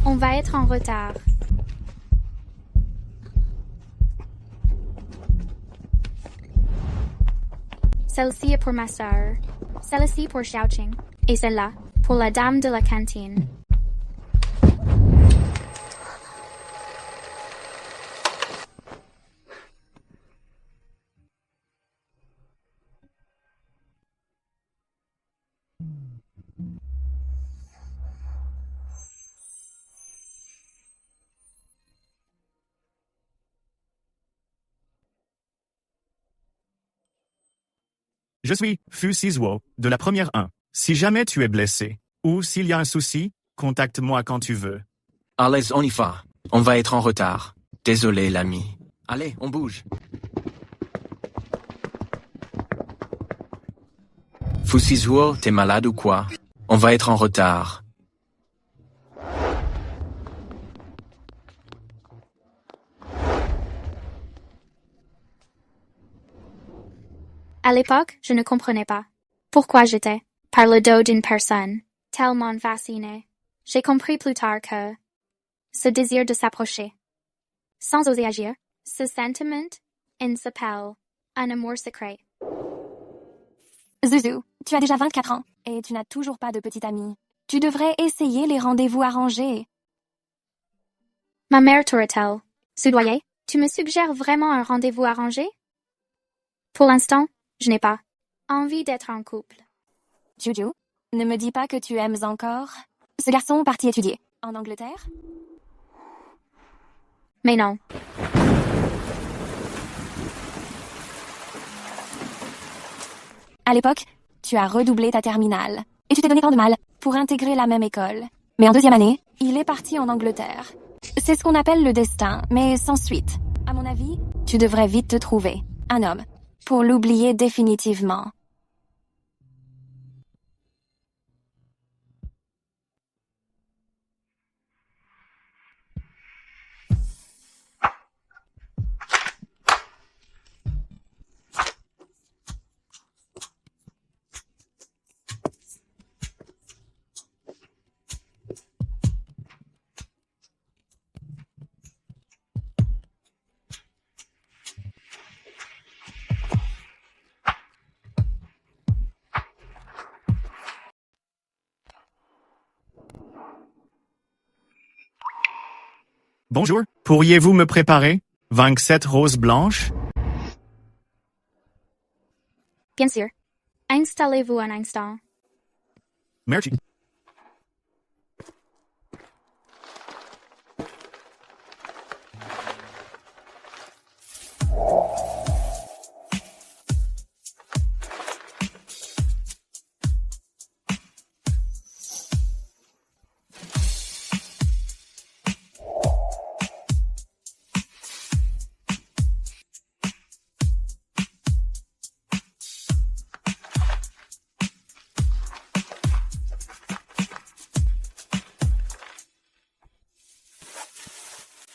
On va être en retard. Celle-ci est pour ma sœur. Celle-ci pour Xiaoqing. Et celle-là, pour la dame de la cantine. Je suis Fu Sizhuo, de la première 1. Si jamais tu es blessé, ou s'il y a un souci, contacte-moi quand tu veux. Allez, on y va. On va être en retard. Désolé, l'ami. Allez, on bouge. Fu Sizhuo, t'es malade ou quoi? On va être en retard. À l'époque, je ne comprenais pas pourquoi j'étais, par le dos d'une personne, tellement fascinée. J'ai compris plus tard que ce désir de s'approcher, sans oser agir, ce sentiment, il s'appelle un amour secret. Zuzu, tu as déjà 24 ans et tu n'as toujours pas de petite amie. Tu devrais essayer les rendez-vous arrangés. Ma mère t'aurait-elle soudoyé? Tu me suggères vraiment un rendez-vous arrangé? Pour l'instant, je n'ai pas envie d'être en couple. Juju, ne me dis pas que tu aimes encore. Ce garçon parti étudier. En Angleterre? Mais non. À l'époque, tu as redoublé ta terminale. Et tu t'es donné tant de mal pour intégrer la même école. Mais en deuxième année, il est parti en Angleterre. C'est ce qu'on appelle le destin, mais sans suite. À mon avis, tu devrais vite te trouver un homme pour l'oublier définitivement. Bonjour, pourriez-vous me préparer 27 roses blanches? Bien sûr. Installez-vous un instant. Merci.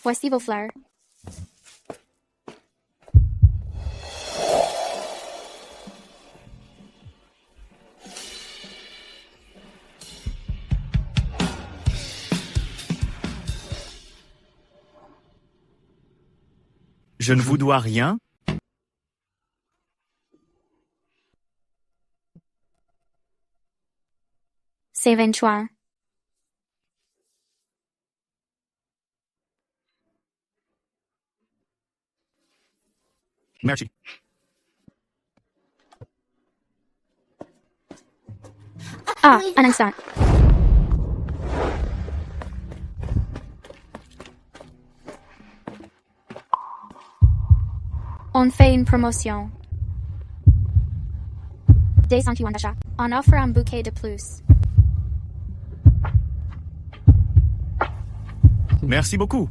Voici vos fleurs. Je ne vous dois rien? C'est 20 juin. Merci. Ah, un instant. On fait une promotion. Dès 100 yuan d'achat. On offre un bouquet de plus. Merci beaucoup.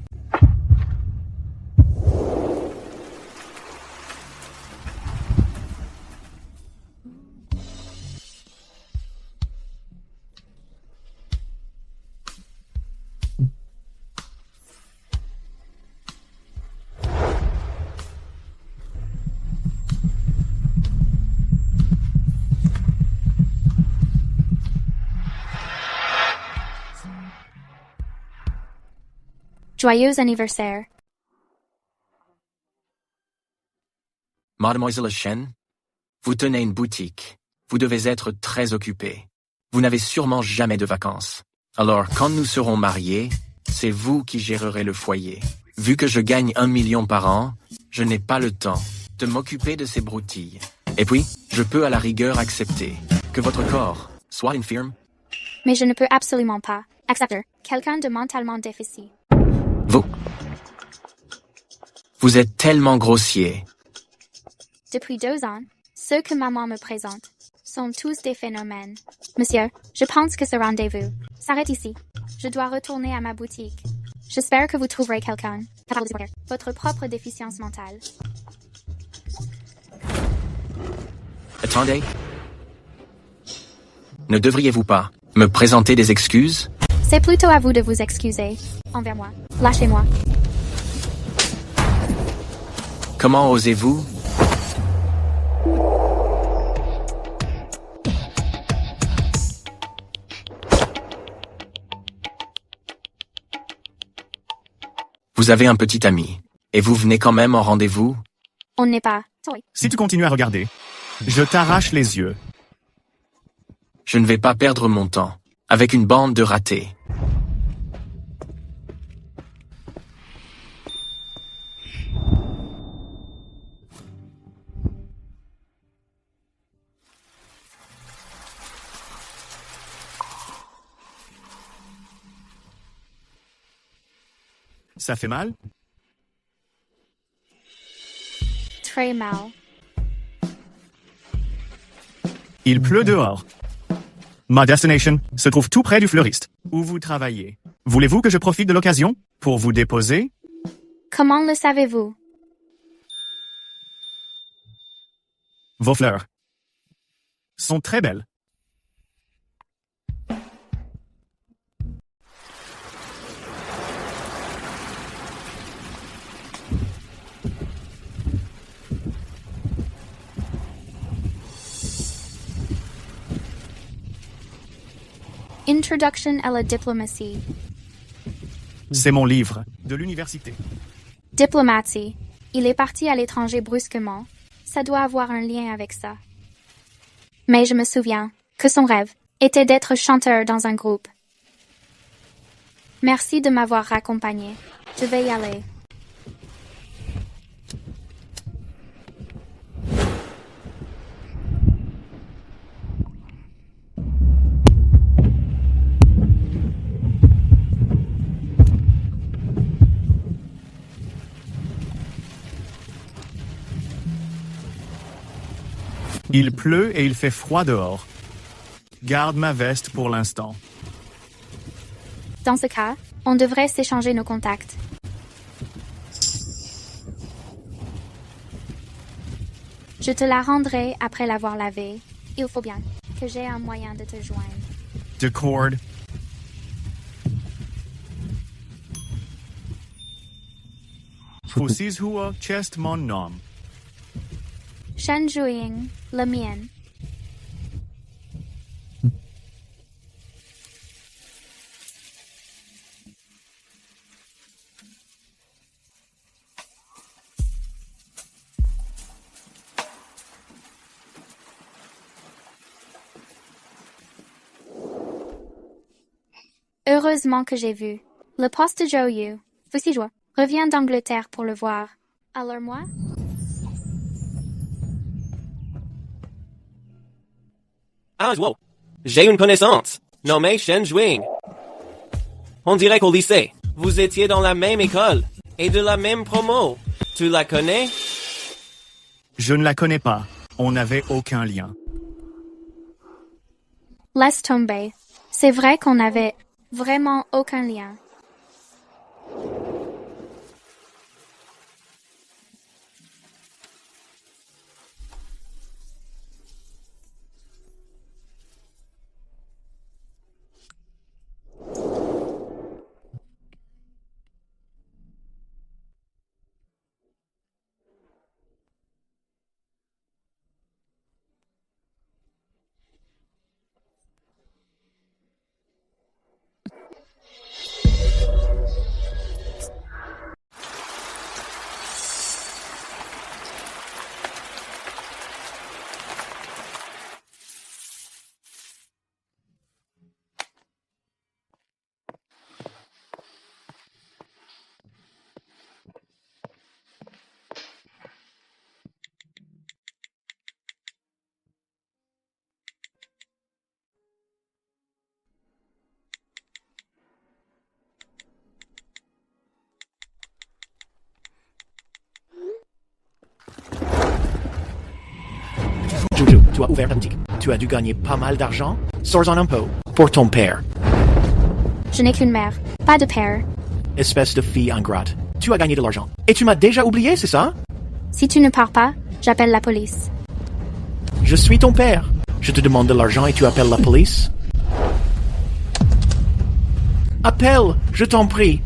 Joyeux anniversaire. Mademoiselle Chen, vous tenez une boutique. Vous devez être très occupée. Vous n'avez sûrement jamais de vacances. Alors, quand nous serons mariés, c'est vous qui gérerez le foyer. Vu que je gagne 1 million par an, je n'ai pas le temps de m'occuper de ces broutilles. Et puis, je peux à la rigueur accepter que votre corps soit infirme. Mais je ne peux absolument pas accepter quelqu'un de mentalement déficient. Vous êtes tellement grossier. Depuis 2 ans, ceux que maman me présente sont tous des phénomènes. Monsieur, je pense que ce rendez-vous s'arrête ici. Je dois retourner à ma boutique. J'espère que vous trouverez quelqu'un capable de supporter votre propre déficience mentale. Attendez. Ne devriez-vous pas me présenter des excuses? C'est plutôt à vous de vous excuser envers moi. Lâchez-moi. Comment osez-vous? Vous avez un petit ami, et vous venez quand même en rendez-vous? On n'est pas. Si tu continues à regarder, je t'arrache les yeux. Je ne vais pas perdre mon temps avec une bande de ratés. Ça fait mal? Très mal. Il pleut dehors. Ma destination se trouve tout près du fleuriste, où vous travaillez. Voulez-vous que je profite de l'occasion pour vous déposer? Comment le savez-vous? Vos fleurs sont très belles. Introduction à la diplomatie. C'est mon livre de l'université. Diplomatie. Il est parti à l'étranger brusquement. Ça doit avoir un lien avec ça. Mais je me souviens que son rêve était d'être chanteur dans un groupe. Merci de m'avoir raccompagné. Je vais y aller. Il pleut et il fait froid dehors. Garde ma veste pour l'instant. Dans ce cas, on devrait s'échanger nos contacts. Je te la rendrai après l'avoir lavée. Il faut bien que j'ai un moyen de te joindre. D'accord. Precies hoe chest mon nom. Shen Zhuiying, la mienne. Heureusement que j'ai vu. Le poste de Zhou Yu. Voici joie. Reviens d'Angleterre pour le voir. Alors moi? Ah, wow. J'ai une connaissance, nommée Shen Zhuiying. On dirait qu'au lycée, vous étiez dans la même école, et de la même promo. Tu la connais? Je ne la connais pas. On n'avait aucun lien. Laisse tomber. C'est vrai qu'on n'avait vraiment aucun lien. Jojo, tu as ouvert ta boutique. Tu as dû gagner pas mal d'argent. Sors en impôts pour ton père. Je n'ai qu'une mère, pas de père. Espèce de fille ingrate. Tu as gagné de l'argent. Et tu m'as déjà oublié, c'est ça? Si tu ne pars pas, j'appelle la police. Je suis ton père. Je te demande de l'argent et tu appelles la police? Appelle, je t'en prie.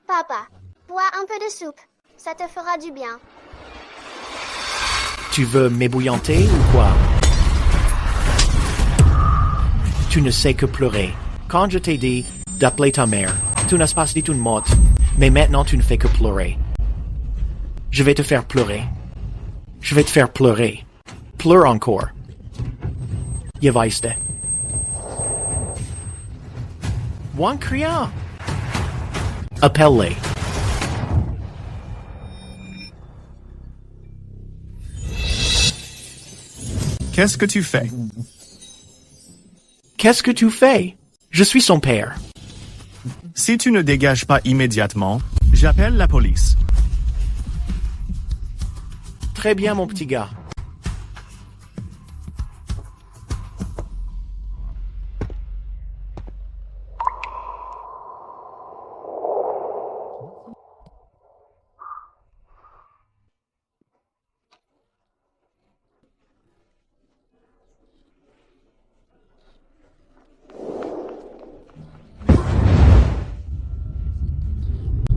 Papa, bois un peu de soupe. Ça te fera du bien. Tu veux m'ébouillanter ou quoi? Tu ne sais que pleurer. Quand je t'ai dit d'appeler ta mère, tu n'as pas dit une mot, mais maintenant tu ne fais que pleurer. Je vais te faire pleurer. Je vais te faire pleurer. Pleure encore. Je weiß det. One cria. Appelle-les. Qu'est-ce que tu fais? Qu'est-ce que tu fais? Je suis son père. Si tu ne dégages pas immédiatement, j'appelle la police. Très bien, mon petit gars.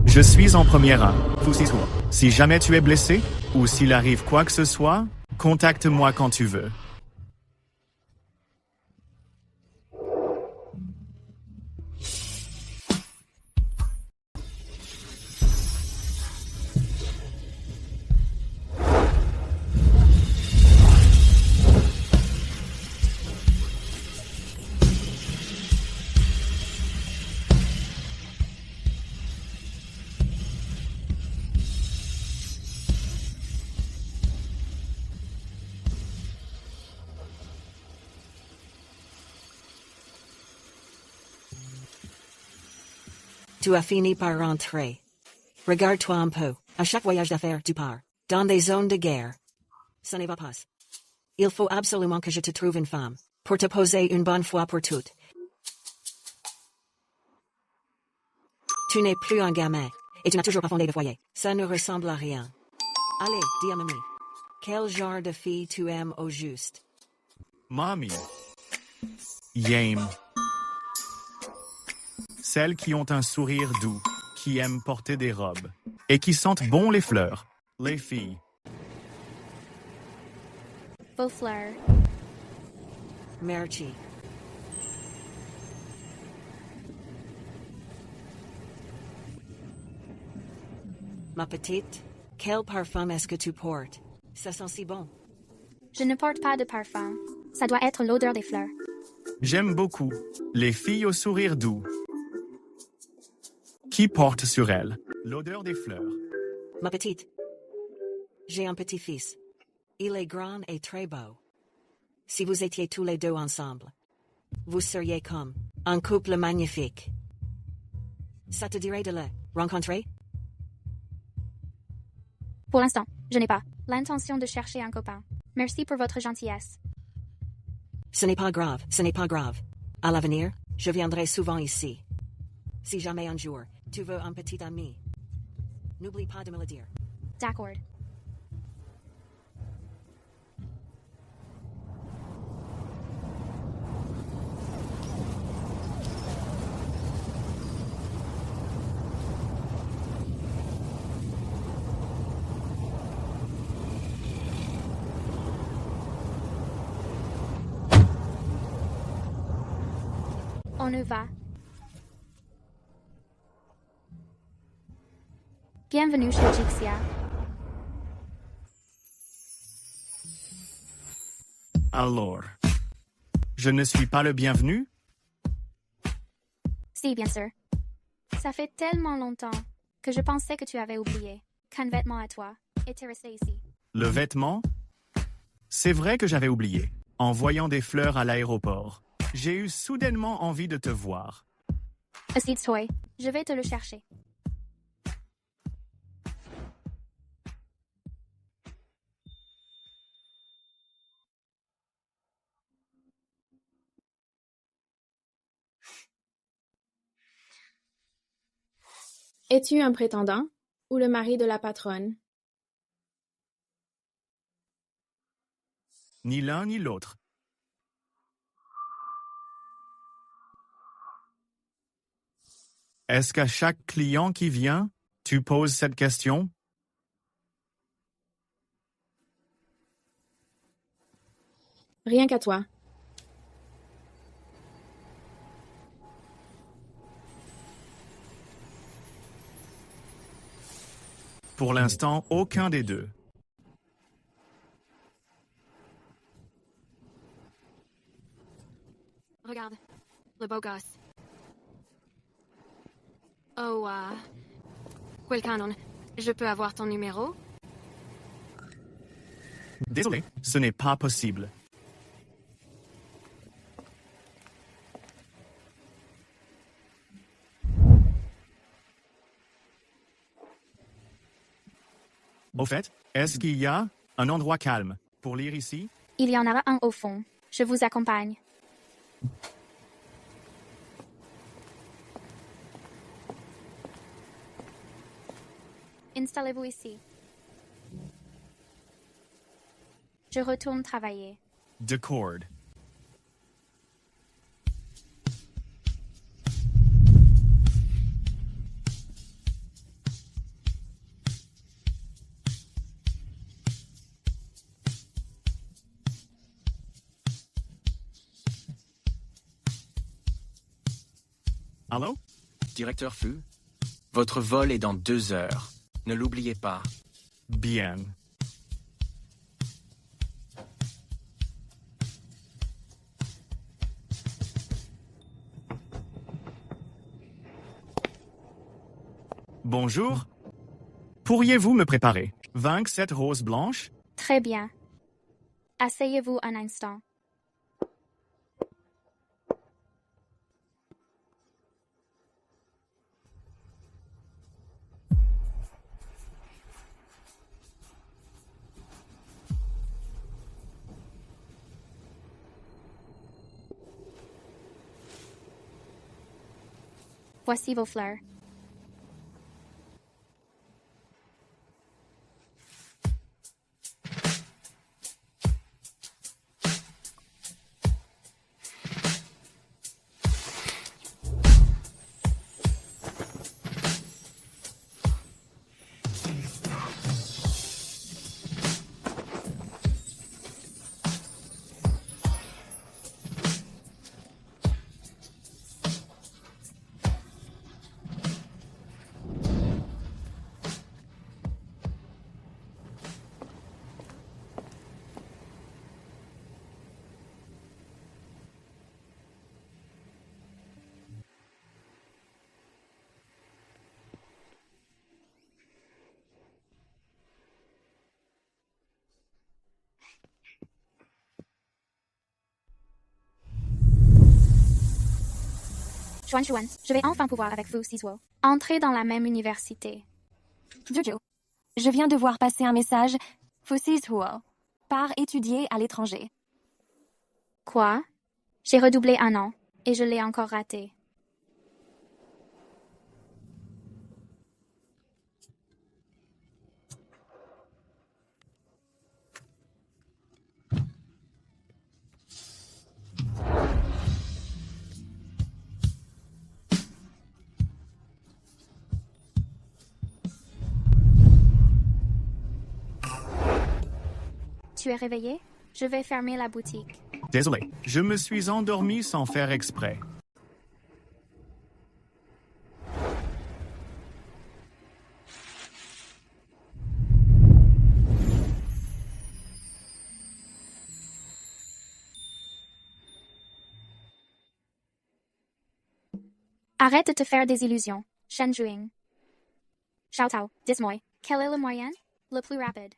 Je suis en première rang. Si jamais tu es blessé, ou s'il arrive quoi que ce soit, contacte-moi quand tu veux. Tu as fini par rentrer. Regarde-toi un peu. À chaque voyage d'affaires, tu pars. Dans des zones de guerre. Ça ne va pas. Il faut absolument que je te trouve une femme. Pour te poser une bonne fois pour toutes. Tu n'es plus un gamin. Et tu n'as toujours pas fondé de foyer. Ça ne ressemble à rien. Allez, dis à mamie. Quel genre de fille tu aimes au juste? Mommy. Yame. Celles qui ont un sourire doux, qui aiment porter des robes, et qui sentent bon les fleurs. Les filles. Vos fleurs. Merci. Ma petite, quel parfum est-ce que tu portes? Ça sent si bon. Je ne porte pas de parfum. Ça doit être l'odeur des fleurs. J'aime beaucoup les filles au sourire doux, qui portent sur elles l'odeur des fleurs. Ma petite, j'ai un petit-fils. Il est grand et très beau. Si vous étiez tous les deux ensemble, vous seriez comme un couple magnifique. Ça te dirait de le rencontrer? Pour l'instant, je n'ai pas l'intention de chercher un copain. Merci pour votre gentillesse. Ce n'est pas grave, ce n'est pas grave. À l'avenir, je viendrai souvent ici. Si jamais un jour, tu veux un petit ami, n'oublie pas de me le dire. D'accord. On y va. Bienvenue chez Jixia. Alors, je ne suis pas le bienvenu? Si, bien sûr. Ça fait tellement longtemps que je pensais que tu avais oublié. Qu'un vêtement à toi, et t'es resté ici. Le vêtement? C'est vrai que j'avais oublié. En voyant des fleurs à l'aéroport, j'ai eu soudainement envie de te voir. Assieds-toi, je vais te le chercher. Es-tu un prétendant ou le mari de la patronne? Ni l'un ni l'autre. Est-ce qu'à chaque client qui vient, tu poses cette question? Rien qu'à toi. Pour l'instant, aucun des deux. Regarde, le beau gosse. Oh, Will Cannon, je peux avoir ton numéro? Désolé, ce n'est pas possible. Au fait, est-ce qu'il y a un endroit calme pour lire ici? Il y en aura un au fond. Je vous accompagne. Installez-vous ici. Je retourne travailler. D'accord. Allô? Directeur Fu, votre vol est dans 2 heures. Ne l'oubliez pas. Bien. Bonjour. Pourriez-vous me préparer 27 roses blanches? Très bien. Asseyez-vous un instant. Voici vos fleurs. Chuan, je vais enfin pouvoir avec vous, Siswo. Entrer dans la même université. Jojo, je viens de voir passer un message. Fussis Huo. Part étudier à l'étranger. Quoi? J'ai redoublé 1 an, et je l'ai encore raté. Tu es réveillé? Je vais fermer la boutique. Désolé, je me suis endormi sans faire exprès. Arrête de te faire des illusions, Shen Juing. Xiao Tao, dis-moi, Quel est le moyen le plus rapide?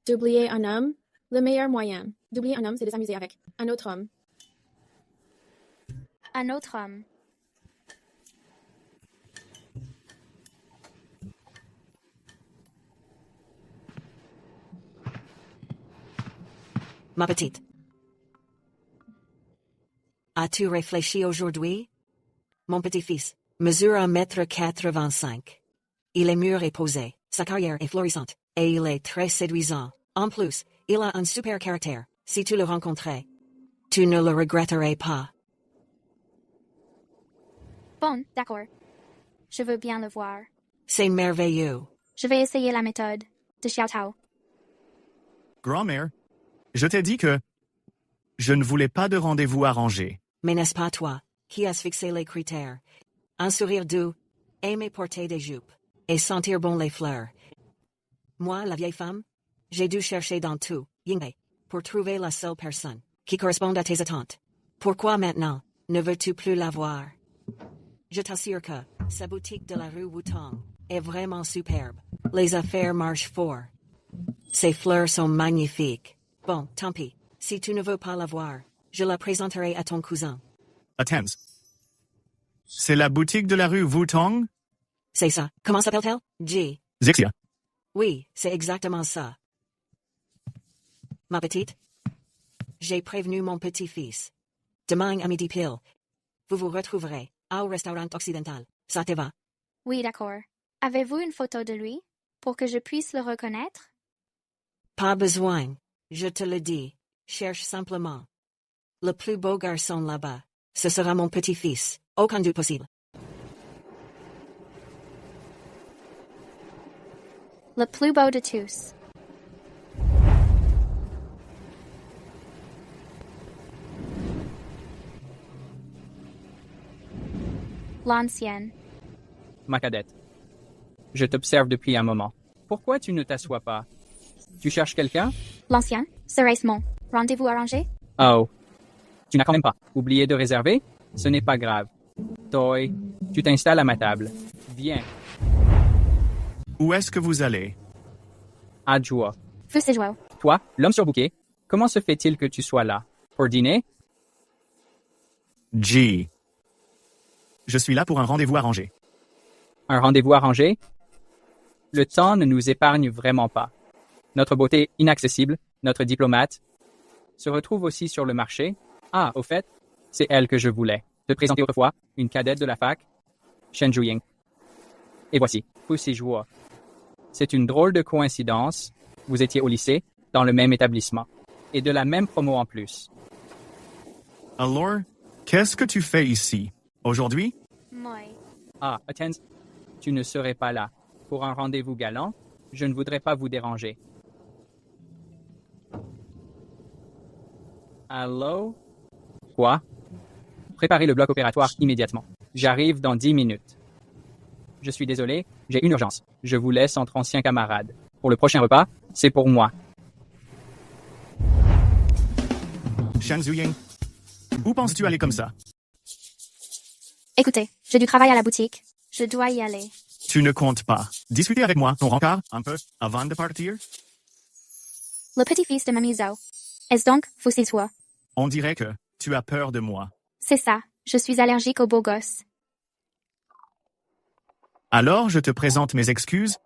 D'oublier un homme, le meilleur moyen. D'oublier un homme, c'est de s'amuser avec un autre homme. Un autre homme. Ma petite. As-tu réfléchi aujourd'hui? Mon petit-fils mesure 1,85 m. Il est mûr et posé, sa carrière est florissante, et il est très séduisant. En plus, il a un super caractère. Si tu le rencontrais, tu ne le regretterais pas. Bon, d'accord. Je veux bien le voir. C'est merveilleux. Je vais essayer la méthode de Xiao Tao. Grand-mère, je t'ai dit que je ne voulais pas de rendez-vous arrangé. Mais n'est-ce pas toi qui as fixé les critères? Un sourire doux, aimer porter des jupes, et sentir bon les fleurs. Moi, la vieille femme, j'ai dû chercher dans tout, Yingwei, pour trouver la seule personne qui corresponde à tes attentes. Pourquoi maintenant ne veux-tu plus la voir? Je t'assure que sa boutique de la rue Wutong est vraiment superbe. Les affaires marchent fort. Ses fleurs sont magnifiques. Bon, tant pis. Si tu ne veux pas la voir, je la présenterai à ton cousin. Attends. C'est la boutique de la rue Wutong? C'est ça. Comment s'appelle-t-elle? G. Zixia. Oui, c'est exactement ça. Ma petite, j'ai prévenu mon petit-fils. Demain à midi pile, vous vous retrouverez au restaurant occidental. Ça te va? Oui, d'accord. Avez-vous une photo de lui pour que je puisse le reconnaître? Pas besoin. Je te le dis. Cherche simplement. Le plus beau garçon là-bas, ce sera mon petit-fils. Aucun doute possible. Le plus beau de tous. L'ancienne. Ma cadette. Je t'observe depuis un moment. Pourquoi tu ne t'assois pas? Tu cherches quelqu'un? L'ancienne. Serait-ce mon rendez-vous arrangé? Oh. Tu n'as quand même pas oublié de réserver? Ce n'est pas grave. Toi, tu t'installes à ma table. Viens. Où est-ce que vous allez? À Joie. Vous c'est Joao. Toi, l'homme surbooké, comment se fait-il que tu sois là? Pour dîner? G. Je suis là pour un rendez-vous arrangé. Un rendez-vous arrangé? Le temps ne nous épargne vraiment pas. Notre beauté inaccessible, notre diplomate, se retrouve aussi sur le marché. Ah, au fait, c'est elle que je voulais. Te présenter autrefois, une cadette de la fac, Shen Zhuying. Et voici, Pussy Joie. C'est une drôle de coïncidence. Vous étiez au lycée, dans le même établissement. Et de la même promo en plus. Alors, qu'est-ce que tu fais ici? Aujourd'hui? Moi. Ah, attends, tu ne serais pas là. Pour un rendez-vous galant, je ne voudrais pas vous déranger. Allô? Quoi? Préparez le bloc opératoire immédiatement. J'arrive dans 10 minutes. Je suis désolé, j'ai une urgence. Je vous laisse entre anciens camarades. Pour le prochain repas, c'est pour moi. Shen Zhuying, où penses-tu aller comme ça? Écoutez, j'ai du travail à la boutique. Je dois y aller. Tu ne comptes pas discuter avec moi ton rencard un peu avant de partir? Le petit-fils de Mamie Zhao. Est-ce donc vous c'est toi? On dirait que tu as peur de moi. C'est ça. Je suis allergique aux beaux gosses. Alors, je te présente mes excuses.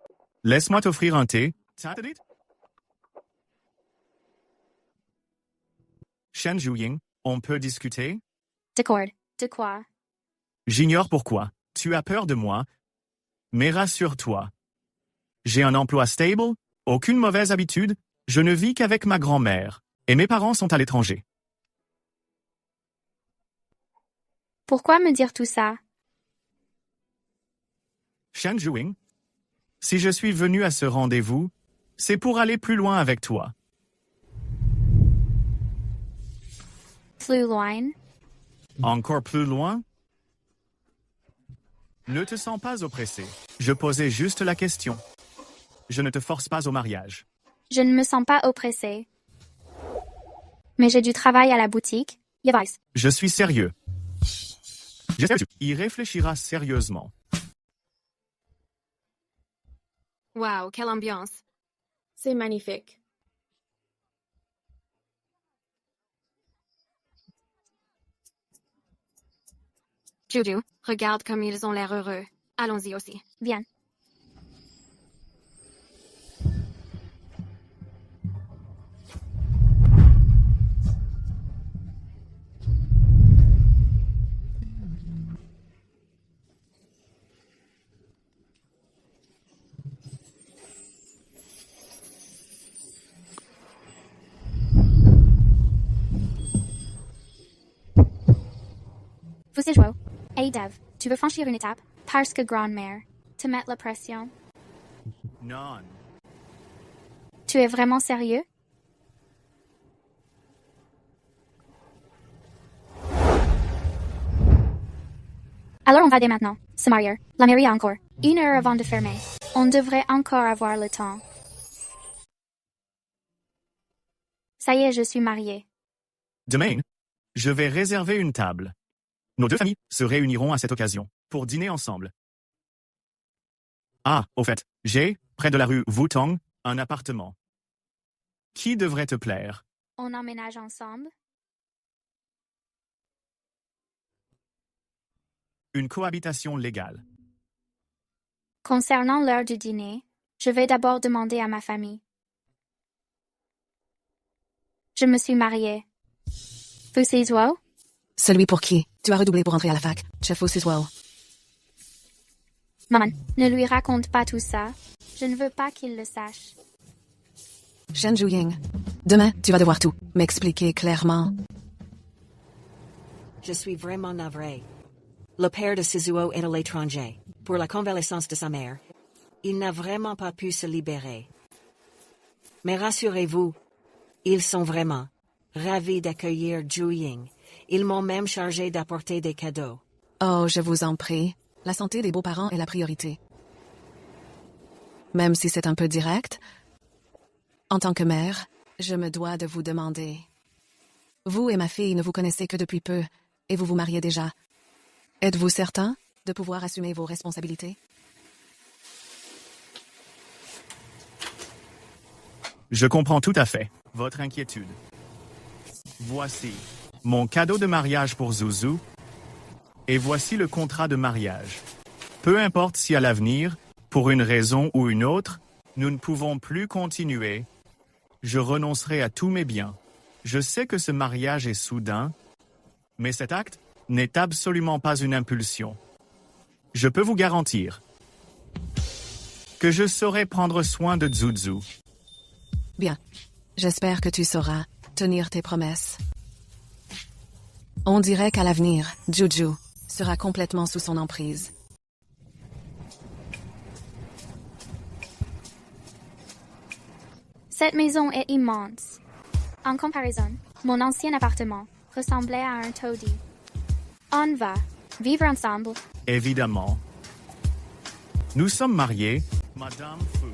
Laisse-moi t'offrir un thé. Shen Zhuying, on peut discuter? D'accord. De quoi? J'ignore pourquoi. Tu as peur de moi. Mais rassure-toi. J'ai un emploi stable, aucune mauvaise habitude, je ne vis qu'avec ma grand-mère, et mes parents sont à l'étranger. Pourquoi me dire tout ça? Shen Zhuying, si je suis venu à ce rendez-vous, c'est pour aller plus loin avec toi. Plus loin? Encore plus loin? Ne te sens pas oppressé. Je posais juste la question. Je ne te force pas au mariage. Je ne me sens pas oppressée. Mais j'ai du travail à la boutique. Yavais. Je suis sérieux. J'espère que tu y réfléchiras sérieusement. Wow, quelle ambiance. C'est magnifique. Juju, regarde comme ils ont l'air heureux. Allons-y aussi. Viens. Vous êtes Joe. Hey Dev, tu veux franchir une étape? Parce que grand-mère, te mettre la pression. Non. Tu es vraiment sérieux? Alors on va dès maintenant. Se marier. La mairie a encore 1 heure avant de fermer. On devrait encore avoir le temps. Ça y est, je suis mariée. Demain, je vais réserver une table. Nos deux familles se réuniront à cette occasion pour dîner ensemble. Ah, au fait, j'ai, près de la rue Wutong, un appartement. Qui devrait te plaire? On emménage ensemble? Une cohabitation légale. Concernant l'heure du dîner, je vais d'abord demander à ma famille. Je me suis mariée. Vous c'est wow? Celui pour qui tu as redoublé pour entrer à la fac, Chef Osiswell. Maman, ne lui raconte pas tout ça. Je ne veux pas qu'il le sache. Shen Juying. Demain, tu vas devoir tout m'expliquer clairement. Je suis vraiment navré. Le père de Sizuo est à l'étranger, pour la convalescence de sa mère. Il n'a vraiment pas pu se libérer. Mais rassurez-vous, ils sont vraiment ravis d'accueillir Juying. Ils m'ont même chargé d'apporter des cadeaux. Oh, je vous en prie. La santé des beaux-parents est la priorité. Même si c'est un peu direct, en tant que mère, je me dois de vous demander. Vous et ma fille ne vous connaissez que depuis peu, et vous vous mariez déjà. Êtes-vous certain de pouvoir assumer vos responsabilités? Je comprends tout à fait votre inquiétude. Voici mon cadeau de mariage pour Zuzu, et voici le contrat de mariage. Peu importe si à l'avenir, pour une raison ou une autre, nous ne pouvons plus continuer, je renoncerai à tous mes biens. Je sais que ce mariage est soudain, mais cet acte n'est absolument pas une impulsion. Je peux vous garantir que je saurai prendre soin de Zuzu. Bien. J'espère que tu sauras tenir tes promesses. On dirait qu'à l'avenir, Juju sera complètement sous son emprise. Cette maison est immense. En comparaison, mon ancien appartement ressemblait à un taudis. On va vivre ensemble. Évidemment. Nous sommes mariés, Madame Fu.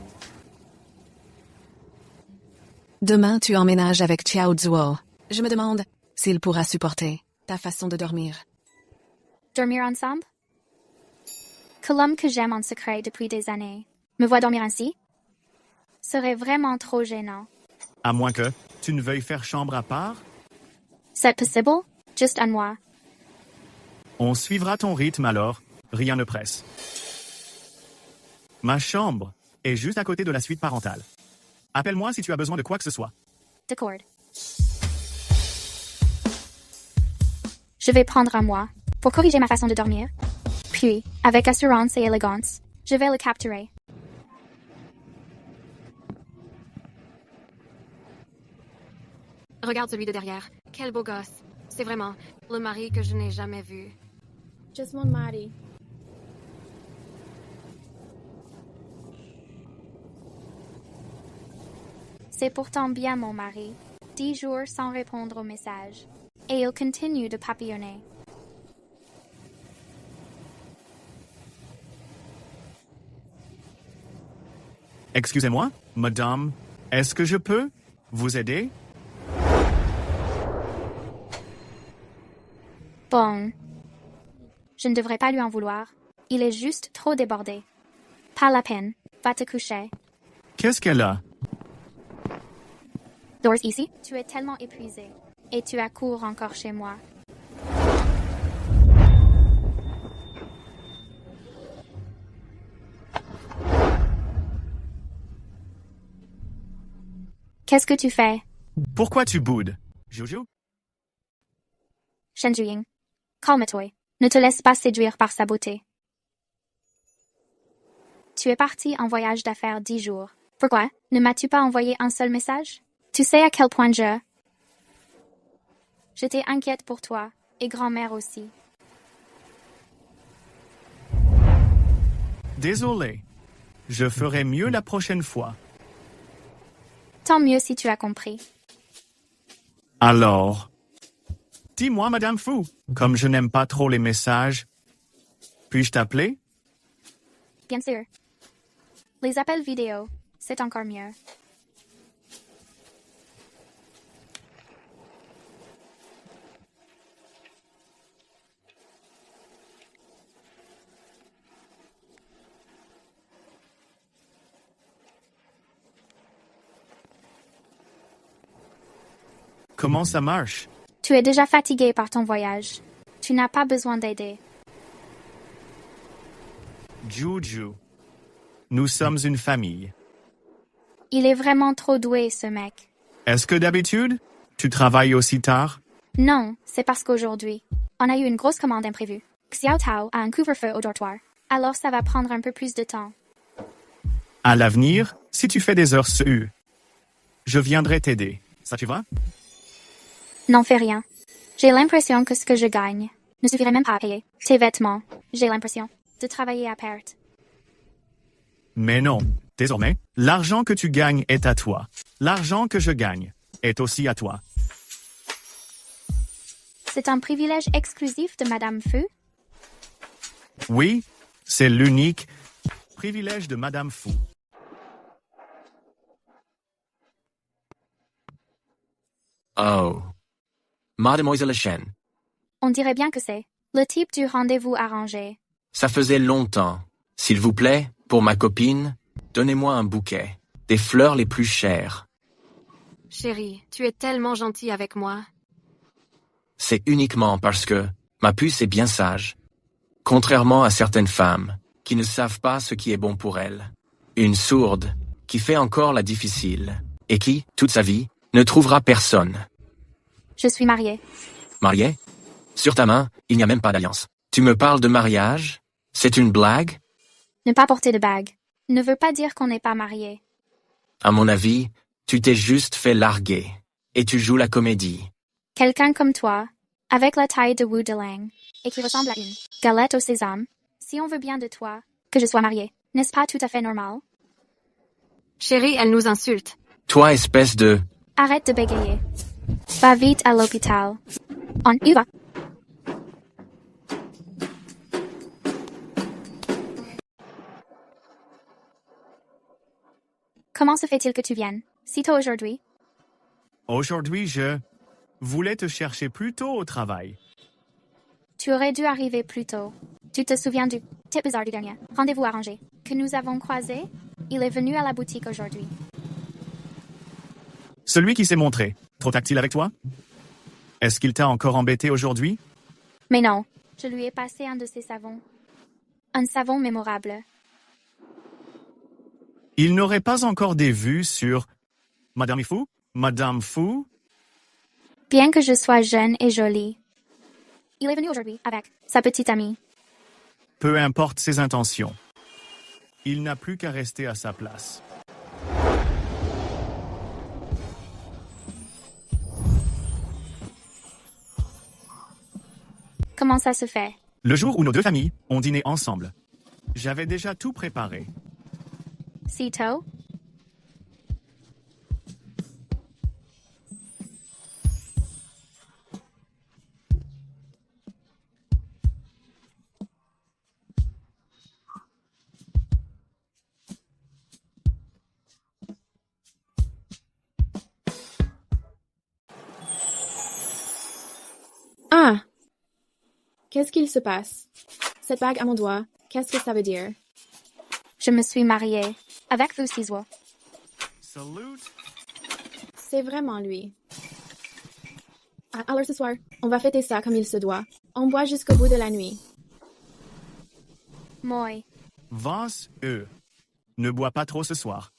Demain, tu emménages avec Xiao Zuo. Je me demande s'il pourra supporter ta façon de dormir. Dormir ensemble? Que l'homme que j'aime en secret depuis des années me voit dormir ainsi? Serait vraiment trop gênant. À moins que tu ne veuilles faire chambre à part? C'est possible? Juste un mois. On suivra ton rythme alors, rien ne presse. Ma chambre est juste à côté de la suite parentale. Appelle-moi si tu as besoin de quoi que ce soit. D'accord. Je vais prendre un mois pour corriger ma façon de dormir. Puis, avec assurance et élégance, je vais le capturer. Regarde celui de derrière. Quel beau gosse. C'est vraiment le mari que je n'ai jamais vu. Juste mon mari. C'est pourtant bien mon mari. 10 jours sans répondre aux messages. Et il continue de papillonner. Excusez-moi, madame, est-ce que je peux vous aider? Bon. Je ne devrais pas lui en vouloir. Il est juste trop débordé. Pas la peine. Va te coucher. Qu'est-ce qu'elle a? Dors ici. Tu es tellement épuisé. Et tu accours encore chez moi. Qu'est-ce que tu fais? Pourquoi tu boudes? Jojo? Shen Zhuying. Calme-toi. Ne te laisse pas séduire par sa beauté. Tu es parti en voyage d'affaires 10 jours. Pourquoi? Ne m'as-tu pas envoyé un seul message? Tu sais à quel point J'étais inquiète pour toi, et grand-mère aussi. Désolé. Je ferai mieux la prochaine fois. Tant mieux si tu as compris. Alors, dis-moi, Madame Fu, comme je n'aime pas trop les messages, puis-je t'appeler? Bien sûr. Les appels vidéo, c'est encore mieux. Comment ça marche? Tu es déjà fatigué par ton voyage. Tu n'as pas besoin d'aider. Juju. Nous sommes une famille. Il est vraiment trop doué, ce mec. Est-ce que d'habitude, tu travailles aussi tard? Non, c'est parce qu'aujourd'hui, on a eu une grosse commande imprévue. Xiao Tao a un couvre-feu au dortoir. Alors ça va prendre un peu plus de temps. À l'avenir, si tu fais des heures sup, je viendrai t'aider. Ça tu va? N'en fais rien. J'ai l'impression que ce que je gagne ne suffirait même pas à payer tes vêtements. J'ai l'impression de travailler à perte. Mais non. Désormais, l'argent que tu gagnes est à toi. L'argent que je gagne est aussi à toi. C'est un privilège exclusif de Madame Fu? Oui, c'est l'unique privilège de Madame Fu. Oh. Mademoiselle Chen, On dirait bien que c'est le type du rendez-vous arrangé. ça faisait longtemps. S'il vous plaît, pour ma copine, donnez-moi un bouquet. Des fleurs les plus chères. Chérie, tu es tellement gentil avec moi. C'est uniquement parce que ma puce est bien sage. Contrairement à certaines femmes, qui ne savent pas ce qui est bon pour elles. Une sourde, qui fait encore la difficile, et qui, toute sa vie, ne trouvera personne. Je suis mariée. Marié? Sur ta main, il n'y a même pas d'alliance. Tu me parles de mariage? C'est une blague? Ne pas porter de bague ne veut pas dire qu'on n'est pas mariés. À mon avis, tu t'es juste fait larguer. Et tu joues la comédie. Quelqu'un comme toi, avec la taille de Wu Delang, et qui ressemble à une galette au sésame, si on veut bien de toi, que je sois mariée, n'est-ce pas tout à fait normal? Chérie, elle nous insulte. Toi, espèce de... Arrête de bégayer. Va vite à l'hôpital. On y va. Comment se fait-il que tu viennes si tôt aujourd'hui? Aujourd'hui, je voulais te chercher plus tôt au travail. Tu aurais dû arriver plus tôt. Tu te souviens du type bizarre du dernier rendez-vous arrangé que nous avons croisé? Il est venu à la boutique aujourd'hui. Celui qui s'est montré, trop tactile avec toi? Est-ce qu'il t'a encore embêté aujourd'hui? Mais non, je lui ai passé un de ses savons. Un savon mémorable. Il n'aurait pas encore des vues sur Madame Fu? Madame Fu? Bien que je sois jeune et jolie. Il est venu aujourd'hui avec sa petite amie. Peu importe ses intentions. Il n'a plus qu'à rester à sa place. Comment ça se fait? Le jour où nos deux familles ont dîné ensemble, j'avais déjà tout préparé. Si tôt? Ah! Qu'est-ce qu'il se passe? Cette bague à mon doigt, qu'est-ce que ça veut dire? Je me suis mariée avec Fu Sizhuo. Salut. C'est vraiment lui. Ah, alors ce soir, on va fêter ça comme il se doit. On boit jusqu'au bout de la nuit. Moi. Vance, ne bois pas trop ce soir.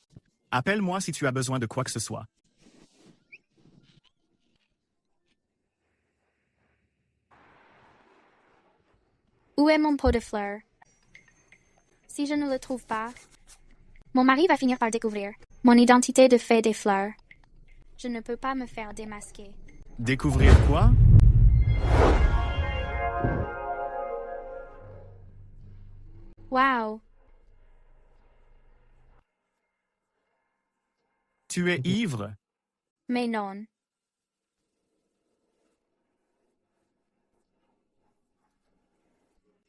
Appelle-moi si tu as besoin de quoi que ce soit. Où est mon pot de fleurs? Si je ne le trouve pas, mon mari va finir par découvrir mon identité de fée des fleurs. Je ne peux pas me faire démasquer. Découvrir quoi? Wow! Tu es ivre? Mais non.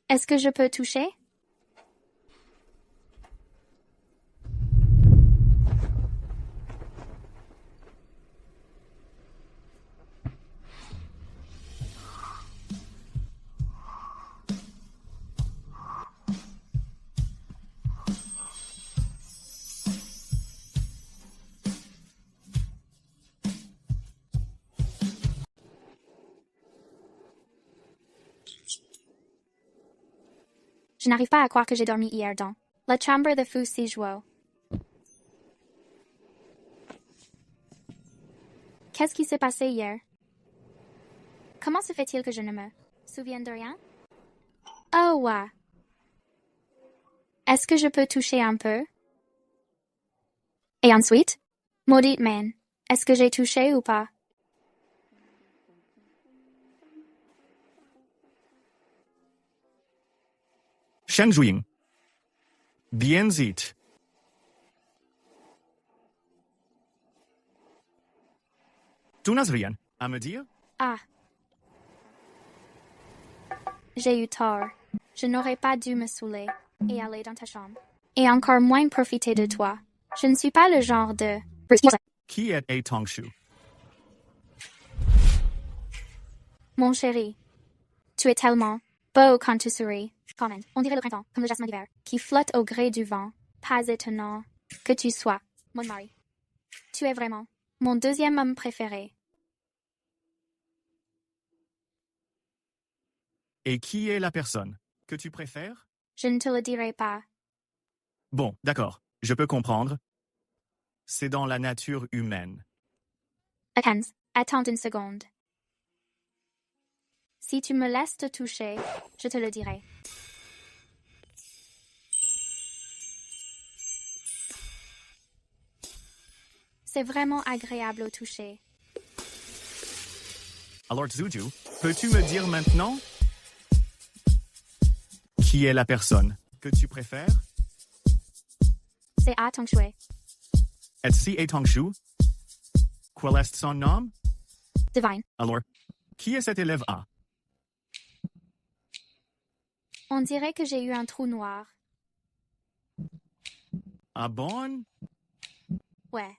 Est-ce que je peux toucher? Je n'arrive pas à croire que j'ai dormi hier dans la chambre de Fu Sizhuo. Qu'est-ce qui s'est passé hier? Comment se fait-il que je ne me souvienne de rien? Oh, ouais. Est-ce que je peux toucher un peu? Et ensuite, maudite man, est-ce que j'ai touché ou pas? Shen Zhuing. Bien zit. Tu n'as rien à me dire? Ah. J'ai eu tort. Je n'aurais pas dû me saouler et aller dans ta chambre. Et encore moins profiter de toi. Je ne suis pas le genre de... Qui est A Tongshu? Mon chéri, tu es tellement beau quand tu souris. Comment? On dirait le printemps, comme le jasmin d'hiver, qui flotte au gré du vent. Pas étonnant que tu sois mon mari. Tu es vraiment mon deuxième homme préféré. Et qui est la personne que tu préfères? Je ne te le dirai pas. Bon, d'accord, je peux comprendre. C'est dans la nature humaine. Attends une seconde. Si tu me laisses te toucher, je te le dirai. C'est vraiment agréable au toucher. Alors Zhuju, peux-tu me dire maintenant qui est la personne que tu préfères? C'est A Tongshu. Est-ce A Tongshu? Quel est son nom? Divine. Alors, qui est cet élève A? On dirait que j'ai eu un trou noir. Ah bon? Ouais.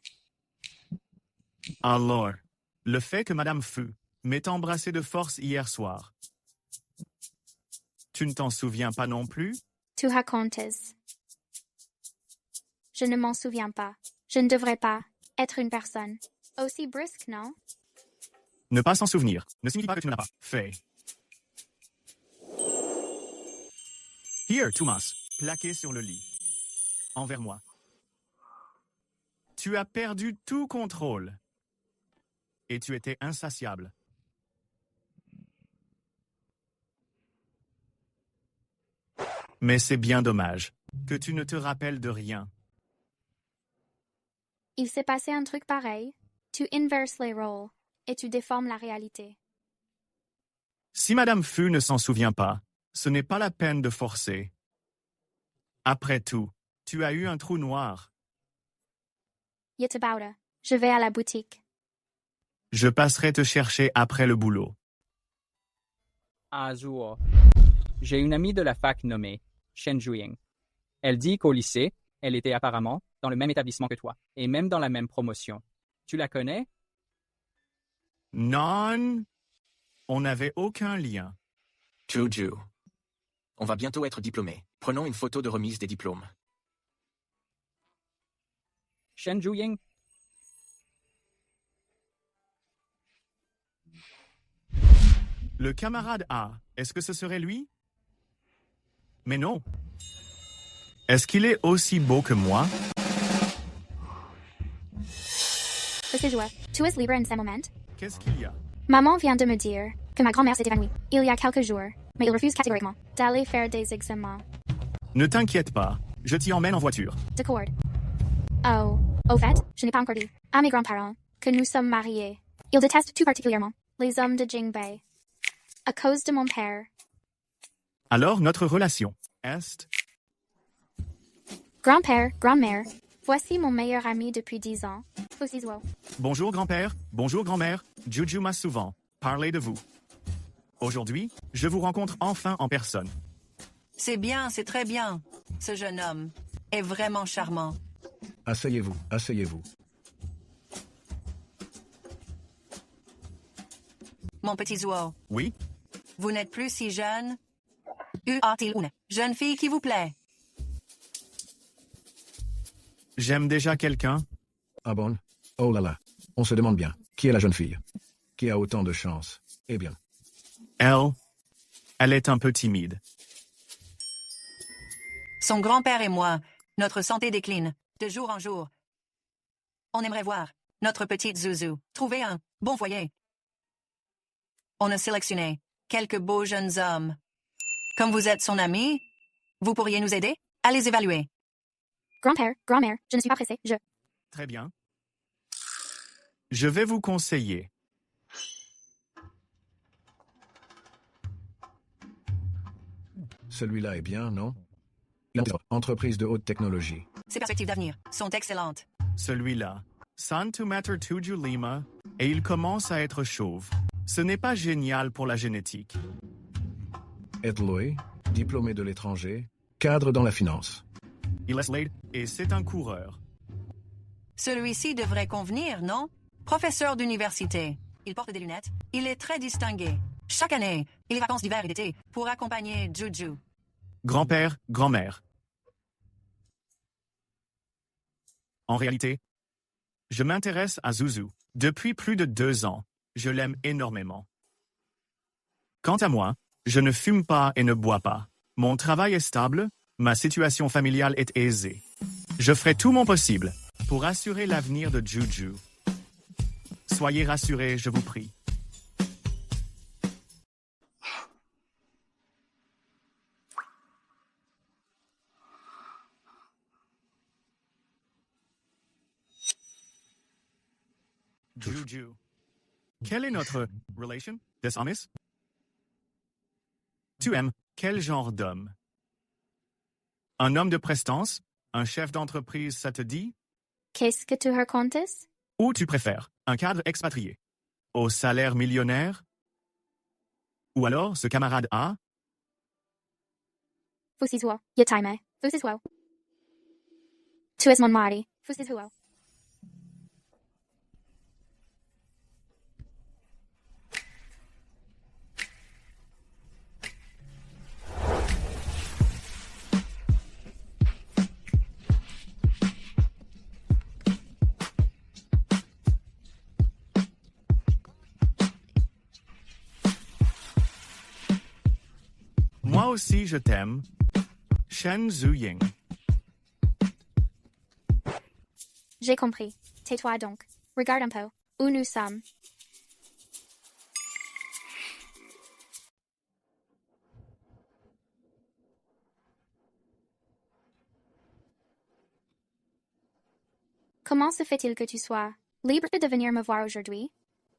Alors, le fait que Madame Fu m'ait embrassé de force hier soir. Tu ne t'en souviens pas non plus? Tu racontes. Je ne m'en souviens pas. Je ne devrais pas être une personne aussi brusque, non? Ne pas s'en souvenir ne signifie pas que tu n'as pas fait. Here, Thomas, plaqué sur le lit. Envers moi. Tu as perdu tout contrôle. Et tu étais insatiable. Mais c'est bien dommage que tu ne te rappelles de rien. Il s'est passé un truc pareil. Tu inverses les rôles et tu déformes la réalité. Si Madame Fu ne s'en souvient pas, ce n'est pas la peine de forcer. Après tout, tu as eu un trou noir. Yetabauda, je vais à la boutique. Je passerai te chercher après le boulot. Ah, Zhuo. J'ai une amie de la fac nommée Shen Zhuing. Elle dit qu'au lycée, elle était apparemment dans le même établissement que toi, et même dans la même promotion. Tu la connais? Non, on n'avait aucun lien. Zhuju. On va bientôt être diplômés. Prenons une photo de remise des diplômes. Shen Zhuying? Le camarade A, est-ce que ce serait lui? Mais non. Est-ce qu'il est aussi beau que moi? Monsieur Joueur, tu es libre en ce moment? Qu'est-ce qu'il y a? Maman vient de me dire que ma grand-mère s'est évanouie il y a quelques jours, mais il refuse catégoriquement d'aller faire des examens. Ne t'inquiète pas, je t'y emmène en voiture. D'accord. Oh, au fait, je n'ai pas encore dit à mes grands-parents que nous sommes mariés. Ils détestent tout particulièrement les hommes de Jingbei. À cause de mon père. Alors notre relation est... Grand-père, grand-mère, voici mon meilleur ami depuis 10 ans. Fusiswo. Bonjour grand-père, bonjour grand-mère, Juju m'a souvent parlé de vous. Aujourd'hui, je vous rencontre enfin en personne. C'est bien, c'est très bien. Ce jeune homme est vraiment charmant. Asseyez-vous, asseyez-vous. Mon petit Zuo. Oui? Vous n'êtes plus si jeune. A-t-il une jeune fille qui vous plaît? J'aime déjà quelqu'un. Ah bon? Oh là là. On se demande bien. Qui est la jeune fille? Qui a autant de chance? Eh bien. Elle est un peu timide. Son grand-père et moi, notre santé décline, de jour en jour. On aimerait voir notre petite Zuzu trouver un bon foyer. On a sélectionné quelques beaux jeunes hommes. Comme vous êtes son ami, vous pourriez nous aider à les évaluer. Grand-père, grand-mère, je ne suis pas pressée, Très bien. Je vais vous conseiller. Celui-là est bien, non? Entreprise de haute technologie. Ses perspectives d'avenir sont excellentes. Celui-là. Santu Mater Tuju Lima, et il commence à être chauve. Ce n'est pas génial pour la génétique. Edloy, diplômé de l'étranger, cadre dans la finance. Il est Slade, et c'est un coureur. Celui-ci devrait convenir, non? Professeur d'université. Il porte des lunettes. Il est très distingué. Chaque année, il est vacances d'hiver et d'été pour accompagner Juju. Grand-père, grand-mère. En réalité, je m'intéresse à Zuzu. Depuis plus de 2 ans, je l'aime énormément. Quant à moi, je ne fume pas et ne bois pas. Mon travail est stable, ma situation familiale est aisée. Je ferai tout mon possible pour assurer l'avenir de Juju. Soyez rassurés, je vous prie. Juju. Quelle est notre relation, dishonest? Tu aimes quel genre d'homme? Un homme de prestance? Un chef d'entreprise, ça te dit? Qu'est-ce que tu racontes? Ou tu préfères un cadre expatrié? Au salaire millionnaire? Ou alors ce camarade A? Fusiswo, Yataime, Fusiswo. Tu es mon mari, Fusiswo. Moi aussi je t'aime. Shen Zuying. J'ai compris. Tais-toi donc. Regarde un peu où nous sommes. Comment se fait-il que tu sois libre de venir me voir aujourd'hui?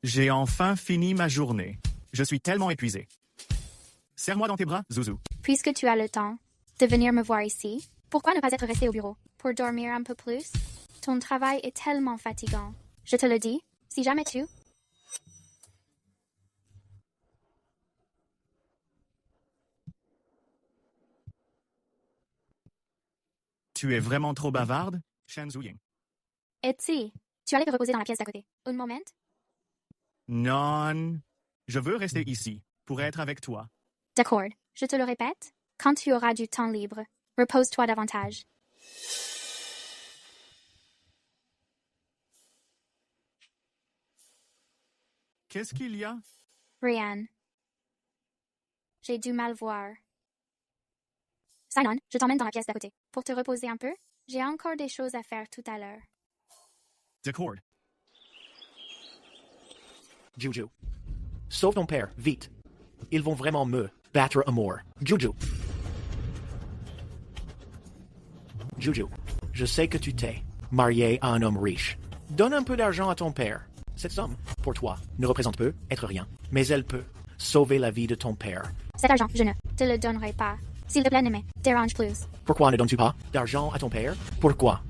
J'ai enfin fini ma journée. Je suis tellement épuisé. Serre-moi dans tes bras, Zuzu. Puisque tu as le temps de venir me voir ici, pourquoi ne pas être resté au bureau pour dormir un peu plus? Ton travail est tellement fatigant. Je te le dis, si jamais tu... Tu es vraiment trop bavarde, Shen Zuying. Et si, tu allais te reposer dans la pièce d'à côté. Un moment? Non. Je veux rester ici, pour être avec toi. D'accord, je te le répète, quand tu auras du temps libre, repose-toi davantage. Qu'est-ce qu'il y a? Rien. J'ai du mal voir. Sinon, je t'emmène dans la pièce d'à côté. Pour te reposer un peu, j'ai encore des choses à faire tout à l'heure. D'accord. Juju. Sauve ton père, vite. Ils vont vraiment me battre à mort. Juju. Juju, je sais que tu t'es marié à un homme riche. Donne un peu d'argent à ton père. Cette somme, pour toi, ne représente peu être rien, mais elle peut sauver la vie de ton père. Cet argent, je ne te le donnerai pas. S'il te plaît, ne me dérange plus. Pourquoi ne donnes-tu pas d'argent à ton père? Pourquoi?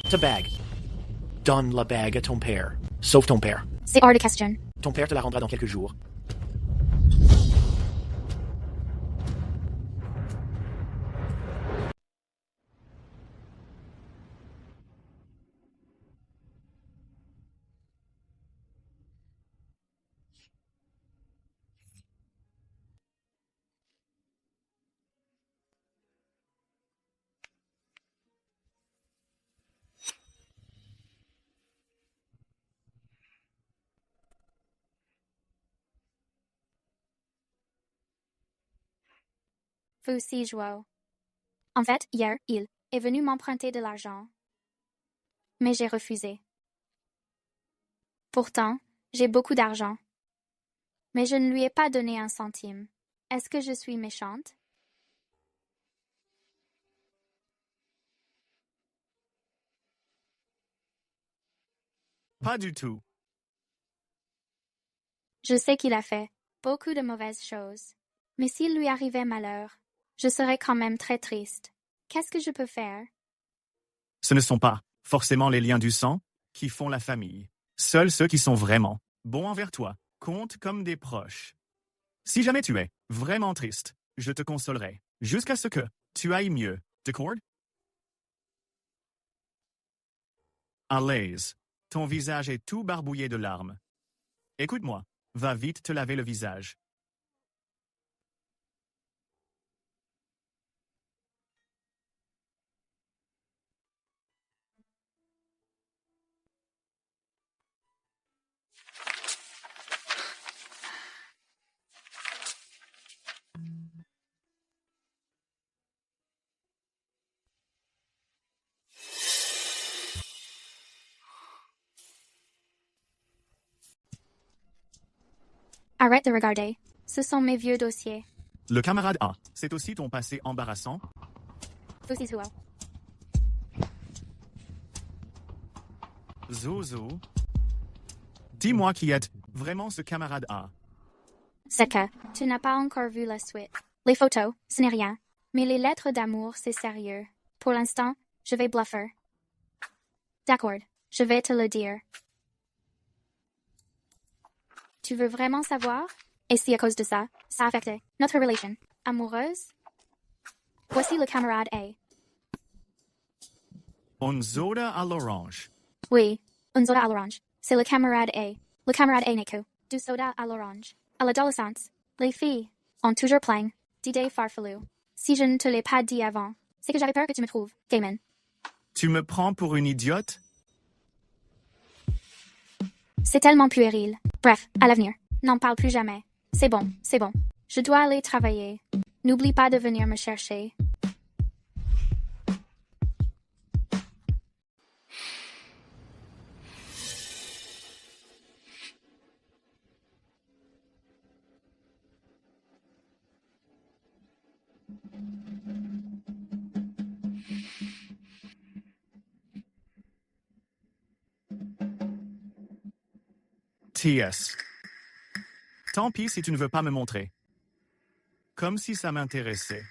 Ta bague. Donne la bague à ton père. Sauve ton père. C'est hors de question. Ton père te la rendra dans quelques jours. Vous aussi, Joao. En fait, hier, il est venu m'emprunter de l'argent. Mais j'ai refusé. Pourtant, j'ai beaucoup d'argent. Mais je ne lui ai pas donné un centime. Est-ce que je suis méchante? Pas du tout. Je sais qu'il a fait beaucoup de mauvaises choses. Mais s'il lui arrivait malheur, je serais quand même très triste. Qu'est-ce que je peux faire? Ce ne sont pas forcément les liens du sang qui font la famille. Seuls ceux qui sont vraiment bons envers toi comptent comme des proches. Si jamais tu es vraiment triste, je te consolerai jusqu'à ce que tu ailles mieux. D'accord? À l'aise. Ton visage est tout barbouillé de larmes. Écoute-moi, va vite te laver le visage. Arrête de regarder. Ce sont mes vieux dossiers. Le camarade A, c'est aussi ton passé embarrassant? Vous aussi, Joao. Zozo. Dis-moi qui est vraiment ce camarade A. C'est que tu n'as pas encore vu la suite. Les photos, ce n'est rien. Mais les lettres d'amour, c'est sérieux. Pour l'instant, je vais bluffer. D'accord, je vais te le dire. Tu veux vraiment savoir? Et si à cause de ça, ça a affecté notre relation amoureuse? Voici le camarade A. Un soda à l'orange. Oui, un soda à l'orange. C'est le camarade A. Le camarade A n'est que du soda à l'orange. À l'adolescence, les filles ont toujours plein d'idées farfelues. Si je ne te l'ai pas dit avant, c'est que j'avais peur que tu me trouves, Damon. Tu me prends pour une idiote? C'est tellement puéril. Bref, à l'avenir, n'en parle plus jamais. C'est bon, c'est bon. Je dois aller travailler. N'oublie pas de venir me chercher. TS. Tant pis si tu ne veux pas me montrer. Comme si ça m'intéressait.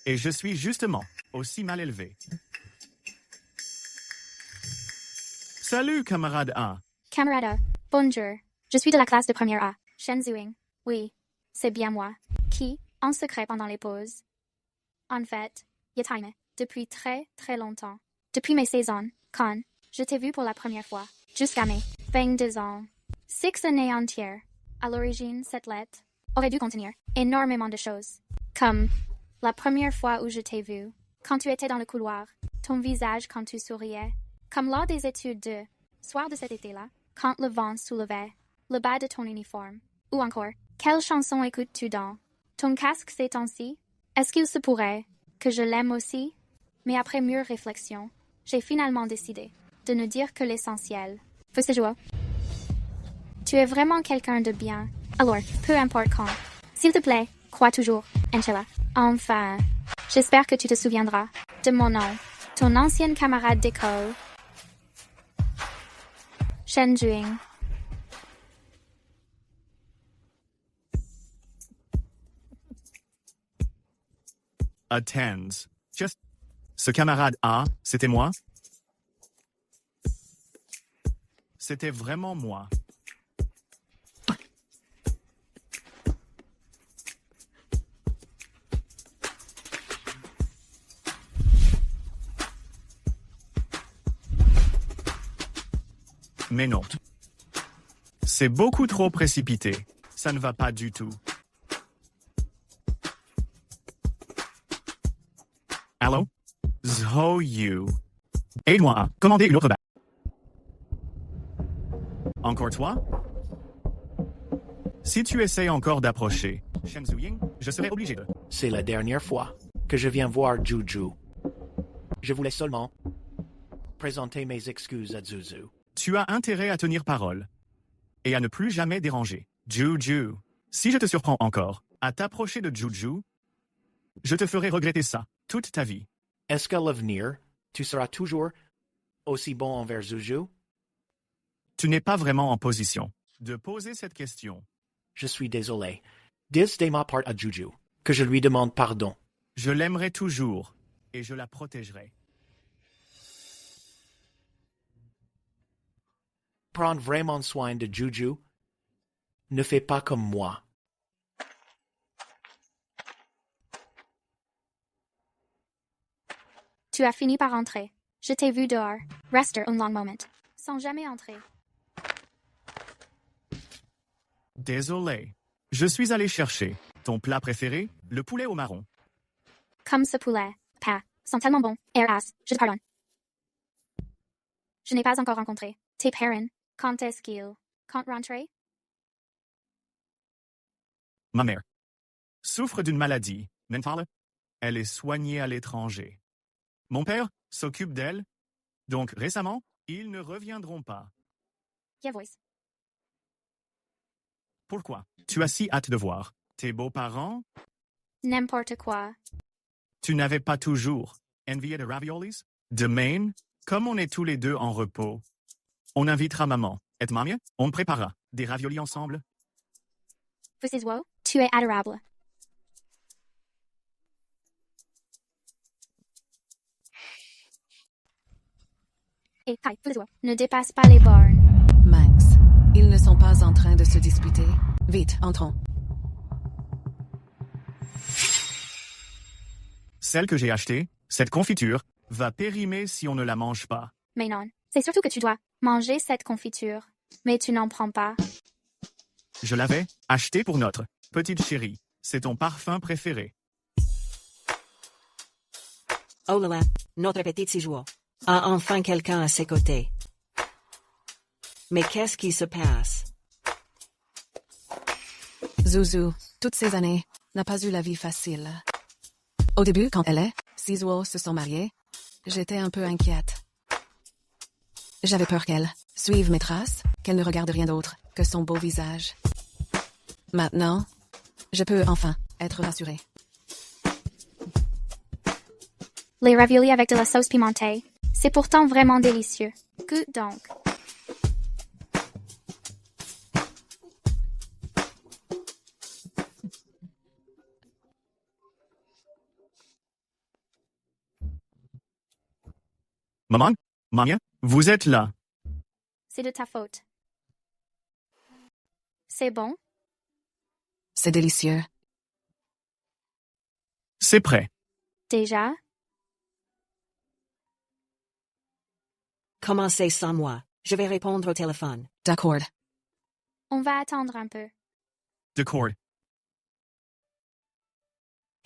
Et je suis justement aussi mal élevé. Salut, camarade A. Camarade A, bonjour. Je suis de la classe de première A, Shen Zuing. Oui, c'est bien moi. Qui, en secret pendant les pauses. En fait, Yataime, depuis très, très longtemps. Depuis mes 16 ans, quand je t'ai vu pour la première fois, jusqu'à mes 22 ans. 6 années entières. À l'origine, cette lettre aurait dû contenir énormément de choses. Comme la première fois où je t'ai vu, quand tu étais dans le couloir, ton visage quand tu souriais, comme lors des études de soir de cet été-là, quand le vent soulevait le bas de ton uniforme. Ou encore, quelle chanson écoutes-tu dans ton casque ces temps-ci? Est-ce qu'il se pourrait que je l'aime aussi? Mais après mûre réflexion, j'ai finalement décidé de ne dire que l'essentiel. Faut se jouer. Tu es vraiment quelqu'un de bien. Alors, peu importe quand. S'il te plaît, crois toujours, Angela. Enfin, j'espère que tu te souviendras de mon nom, ton ancienne camarade d'école, Shen Juing. Attends. Just... Ce camarade A, c'était moi? C'était vraiment moi. Mais non. C'est beaucoup trop précipité. Ça ne va pas du tout. Allô? Zhou. Aide-moi à commander une autre bague. Encore toi? Si tu essayes encore d'approcher Shen Zuying, je serai obligé de... C'est la dernière fois que je viens voir Juju. Je voulais seulement présenter mes excuses à Zuzu. Tu as intérêt à tenir parole et à ne plus jamais déranger. Juju, si je te surprends encore à t'approcher de Juju, je te ferai regretter ça toute ta vie. Est-ce qu'à l'avenir, tu seras toujours aussi bon envers Zuzu? Tu n'es pas vraiment en position de poser cette question. Je suis désolé. Dis de ma part à Juju que je lui demande pardon. Je l'aimerai toujours et je la protégerai. Prends vraiment soin de Juju. Ne fais pas comme moi. Tu as fini par entrer. Je t'ai vu dehors. Reste un long moment, sans jamais entrer. Désolé. Je suis allé chercher ton plat préféré, le poulet au marron. Comme ce poulet, pas, sont tellement bons. Ass, je te pardonne. Je n'ai pas encore rencontré tes parents. Quand est-ce qu'ils comptent rentrer? Ma mère souffre d'une maladie mentale. Elle est soignée à l'étranger. Mon père s'occupe d'elle. Donc récemment, ils ne reviendront pas. Yeah, voice. Pourquoi? Tu as si hâte de voir tes beaux-parents? N'importe quoi. Tu n'avais pas toujours envie de raviolis? Demain, comme on est tous les deux en repos, on invitera maman et mamie. On préparera des raviolis ensemble. Vous êtes wow, tu es adorable. Et hi, vous êtes wow, ne dépasse pas les bornes. Mince. Ils ne sont pas en train de se disputer. Vite, entrons. Celle que j'ai achetée, cette confiture, va périmer si on ne la mange pas. Mais non, c'est surtout que tu dois manger cette confiture. Mais tu n'en prends pas. Je l'avais achetée pour notre petite chérie. C'est ton parfum préféré. Oh là là, notre petite Sijuo a enfin quelqu'un à ses côtés. Mais qu'est-ce qui se passe? Zuzu, toutes ces années, n'a pas eu la vie facile. Au début, quand elle et Sizuo se sont mariés, j'étais un peu inquiète. J'avais peur qu'elle suive mes traces, qu'elle ne regarde rien d'autre que son beau visage. Maintenant, je peux enfin être rassurée. Les raviolis avec de la sauce pimentée, c'est pourtant vraiment délicieux. Goûte donc. Maman, Mania, vous êtes là. C'est de ta faute. C'est bon? C'est délicieux. C'est prêt. Déjà? Commencez sans moi. Je vais répondre au téléphone. D'accord. On va attendre un peu. D'accord.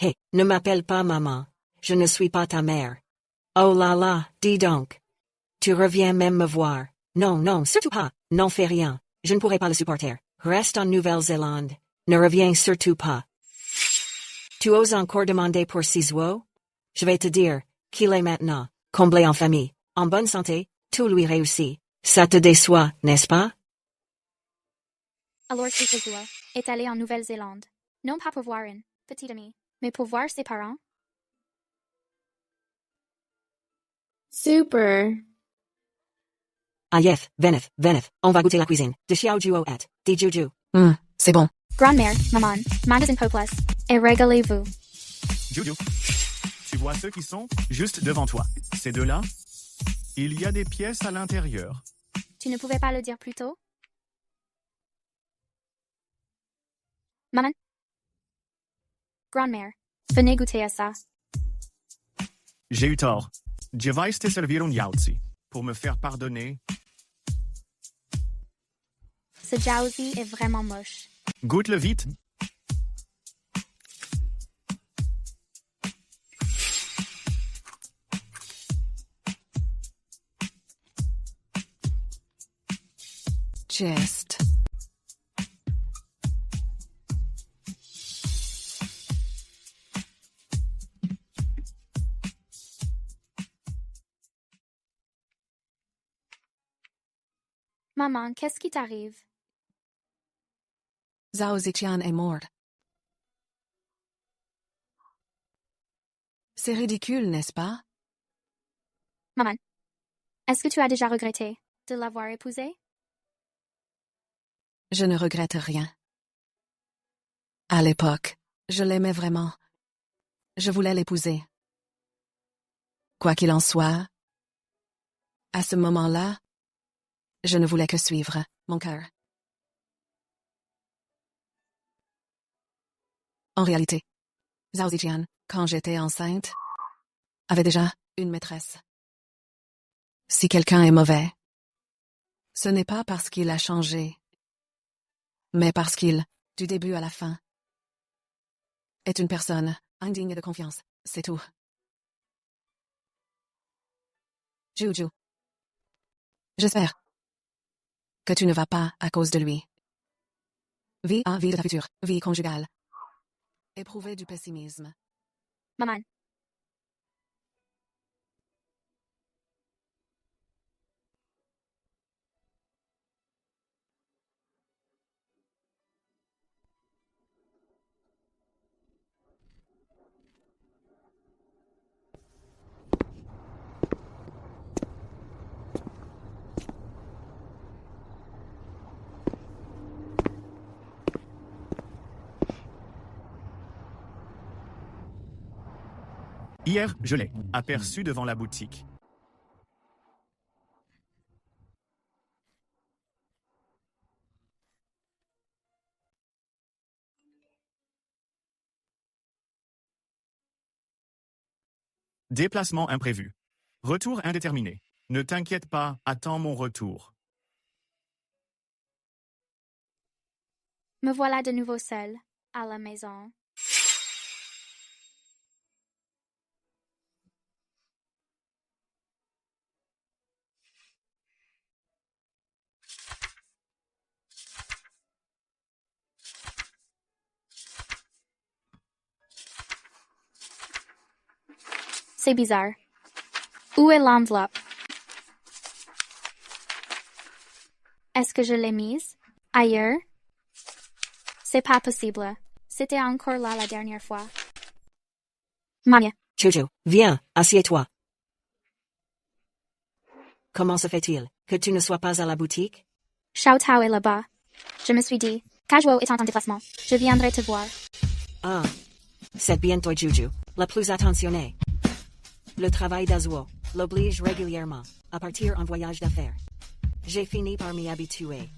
Hé, ne m'appelle pas maman. Je ne suis pas ta mère. Oh là là, dis donc. Tu reviens même me voir. Non, non, surtout pas. N'en fais rien. Je ne pourrai pas le supporter. Reste en Nouvelle-Zélande. Ne reviens surtout pas. Tu oses encore demander pour Ciseaux? Je vais te dire qu'il est maintenant, comblé en famille, en bonne santé, tout lui réussit. Ça te déçoit, n'est-ce pas? Alors Ciseaux est allé en Nouvelle-Zélande. Non pas pour voir une petite amie, mais pour voir ses parents. Super. Ayef, venez, on va goûter la cuisine. De Xiao Juo et de Juju. C'est bon. Grand-mère, maman, magasin Poplas, et régalez-vous. Juju, tu vois ceux qui sont juste devant toi. Ces deux-là, il y a des pièces à l'intérieur. Tu ne pouvais pas le dire plus tôt? Maman? Grand-mère, venez goûter à ça. J'ai eu tort. Je vais te servir un yaozi. Pour me faire pardonner. Ce jaouzi est vraiment moche. Goûte-le vite. Just. Maman, qu'est-ce qui t'arrive? Zhao Ziqian est morte. C'est ridicule, n'est-ce pas? Maman, est-ce que tu as déjà regretté de l'avoir épousé? Je ne regrette rien. À l'époque, je l'aimais vraiment. Je voulais l'épouser. Quoi qu'il en soit, à ce moment-là, je ne voulais que suivre mon cœur. En réalité, Zhao Ziqian, quand j'étais enceinte, avait déjà une maîtresse. Si quelqu'un est mauvais, ce n'est pas parce qu'il a changé, mais parce qu'il, du début à la fin, est une personne indigne de confiance, c'est tout. Juju. J'espère que tu ne vas pas à cause de lui. Vie de ta future vie conjugale. Éprouver du pessimisme. Maman. Hier, je l'ai aperçu devant la boutique. Déplacement imprévu. Retour indéterminé. Ne t'inquiète pas, attends mon retour. Me voilà de nouveau seule, à la maison. C'est bizarre. Où est l'enveloppe? Est-ce que je l'ai mise? Ailleurs? C'est pas possible. C'était encore là la dernière fois. Maman. Juju, viens, assieds-toi. Comment se fait-il que tu ne sois pas à la boutique? Xiao Tao est là-bas. Je me suis dit, Kajuo étant en déplacement, je viendrai te voir. Ah, c'est bien toi, Juju, la plus attentionnée. Le travail d'Azuo l'oblige régulièrement à partir en voyage d'affaires. J'ai fini par m'y habituer.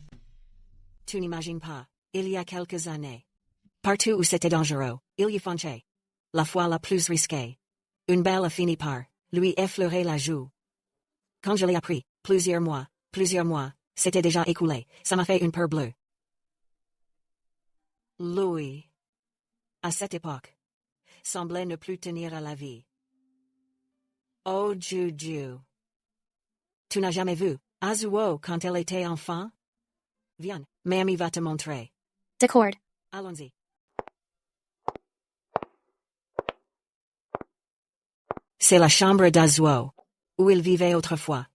Tu n'imagines pas, il y a quelques années. Partout où c'était dangereux, il y fonçait. La fois la plus risquée. Une balle a fini par lui effleurer la joue. Quand je l'ai appris, plusieurs mois, s'étaient déjà écoulés, ça m'a fait une peur bleue. Louis. À cette époque, semblait ne plus tenir à la vie. Oh Juju. Tu n'as jamais vu Azuo quand elle était enfant? Viens, Mamie va te montrer. D'accord. Allons-y. C'est la chambre d'Azuo, où il vivait autrefois.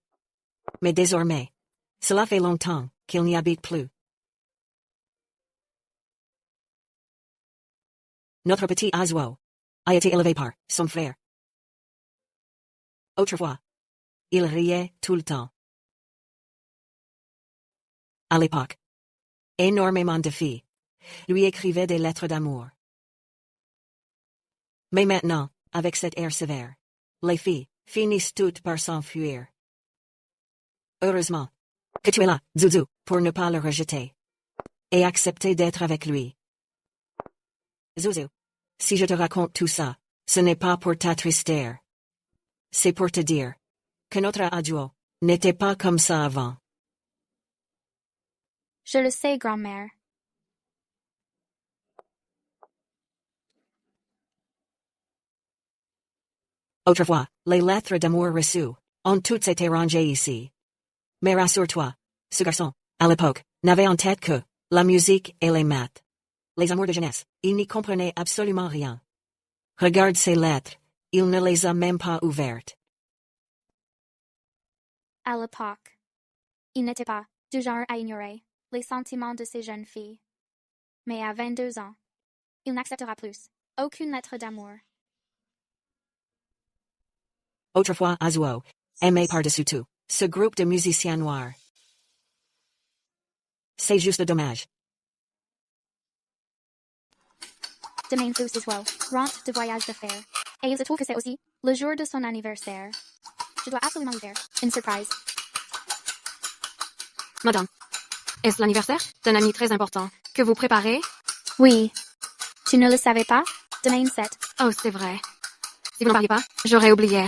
Mais désormais, cela fait longtemps qu'il n'y habite plus. Notre petit Azuo a été élevé par son frère. Autrefois, il riait tout le temps. À l'époque, énormément de filles lui écrivaient des lettres d'amour. Mais maintenant, avec cet air sévère, les filles finissent toutes par s'enfuir. Heureusement que tu es là, Zuzu, pour ne pas le rejeter et accepter d'être avec lui. Zuzu, si je te raconte tout ça, ce n'est pas pour t'attrister. C'est pour te dire que notre Azuo n'était pas comme ça avant. Je le sais, grand-mère. Autrefois, les lettres d'amour reçues ont toutes été rangées ici. Mais rassure-toi, ce garçon, à l'époque, n'avait en tête que la musique et les maths. Les amours de jeunesse, il n'y comprenait absolument rien. Regarde ces lettres, il ne les a même pas ouvertes. À l'époque, il n'était pas du genre à ignorer les sentiments de ces jeunes filles. Mais à 22 ans, il n'acceptera plus aucune lettre d'amour. Autrefois Azuo aimait par-dessus tout ce groupe de musiciens noirs. C'est juste dommage. Demain Fusiswo rentre de voyage d'affaires. Et il se trouve que c'est aussi le jour de son anniversaire. Je dois absolument lui faire une surprise. Madame, est-ce l'anniversaire d'un ami très important que vous préparez? Oui. Tu ne le savais pas? Demain 7. Oh, c'est vrai. Si vous n'en parliez pas, j'aurais oublié.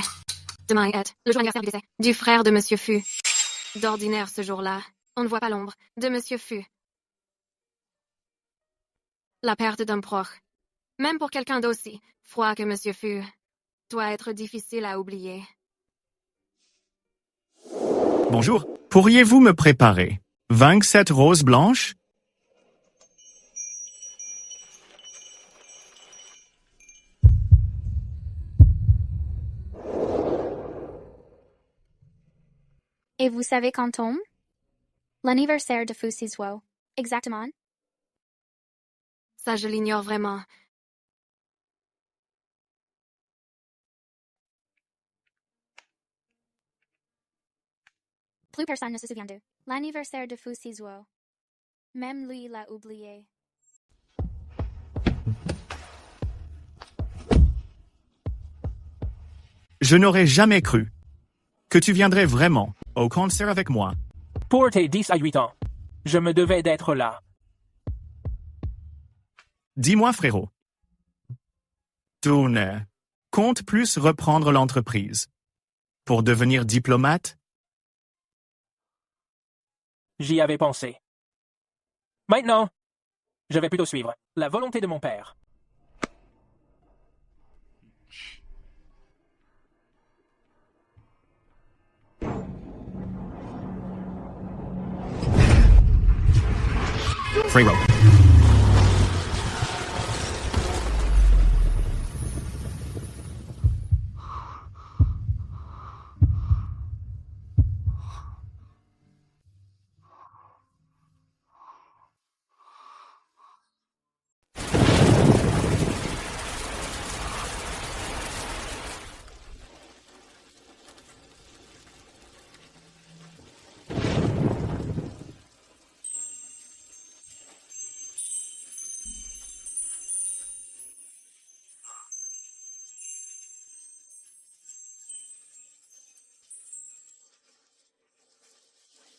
Demain est le jour anniversaire du décès du frère de Monsieur Fu. D'ordinaire ce jour-là, on ne voit pas l'ombre de Monsieur Fu. La perte d'un proche, même pour quelqu'un d'aussi froid que Monsieur Fu, doit être difficile à oublier. Bonjour, pourriez-vous me préparer 27 roses blanches? Et vous savez quand tombe? L'anniversaire de Fusiswo. Exactement. Ça, je l'ignore vraiment. Plus personne ne se souvient d'eux. L'anniversaire de Fusiswo. Même lui l'a oublié. Je n'aurais jamais cru que tu viendrais vraiment au concert avec moi. Pour tes 10 à 8 ans, je me devais d'être là. Dis-moi, frérot. Tu ne comptes plus reprendre l'entreprise pour devenir diplomate? J'y avais pensé. Maintenant, je vais plutôt suivre la volonté de mon père. Frérot.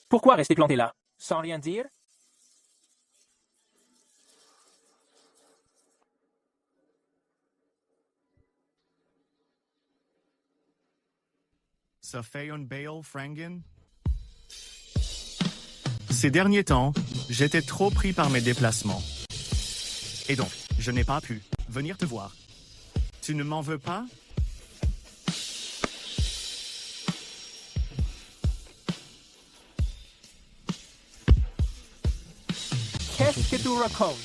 Pourquoi rester planté là, sans rien dire? Ça fait un bail, Frangen? Ces derniers temps, j'étais trop pris par mes déplacements. Et donc, je n'ai pas pu venir te voir. Tu ne m'en veux pas? Qu'est-ce que tu racontes?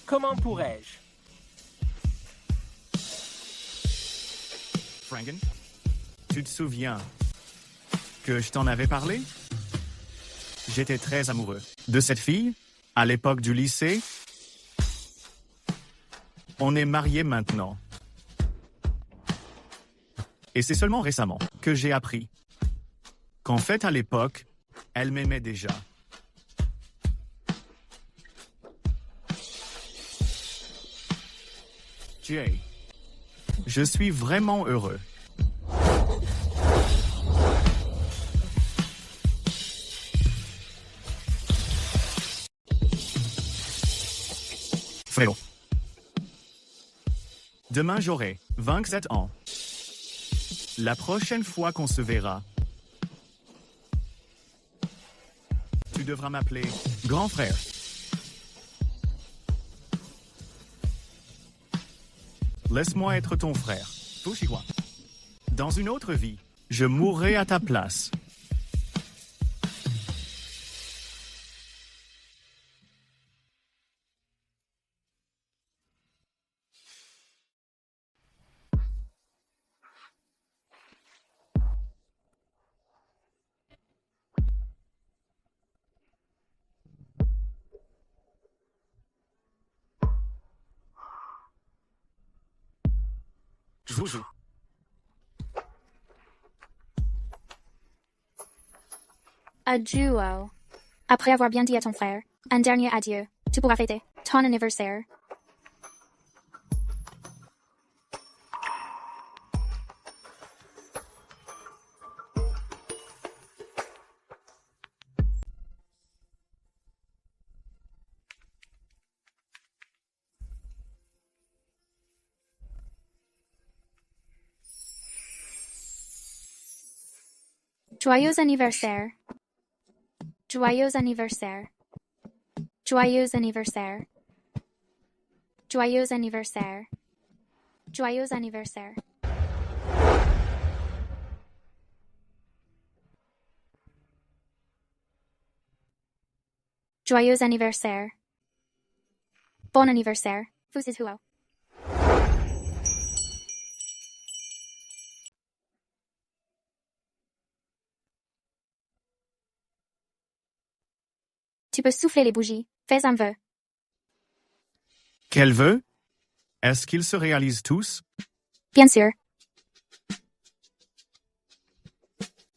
Comment pourrais-je? Franken, tu te souviens que je t'en avais parlé? J'étais très amoureux de cette fille, à l'époque du lycée. On est mariés maintenant. Et c'est seulement récemment que j'ai appris qu'en fait, à l'époque, elle m'aimait déjà. Jay, je suis vraiment heureux. Frérot. Demain j'aurai 27 ans. La prochaine fois qu'on se verra, tu devras m'appeler grand frère. Laisse-moi être ton frère, Fushigwa. Dans une autre vie, je mourrai à ta place. Zouzou. Adieu. Après avoir bien dit à ton frère, un dernier adieu. Tu pourras fêter ton anniversaire. Joyeux anniversaire. Joyeux anniversaire. Joyeux anniversaire. Joyeux anniversaire. Joyeux anniversaire. Joyeux anniversaire. Bon anniversaire. Vous êtes où? Tu peux souffler les bougies. Fais un vœu. Quel vœu? Est-ce qu'ils se réalisent tous? Bien sûr.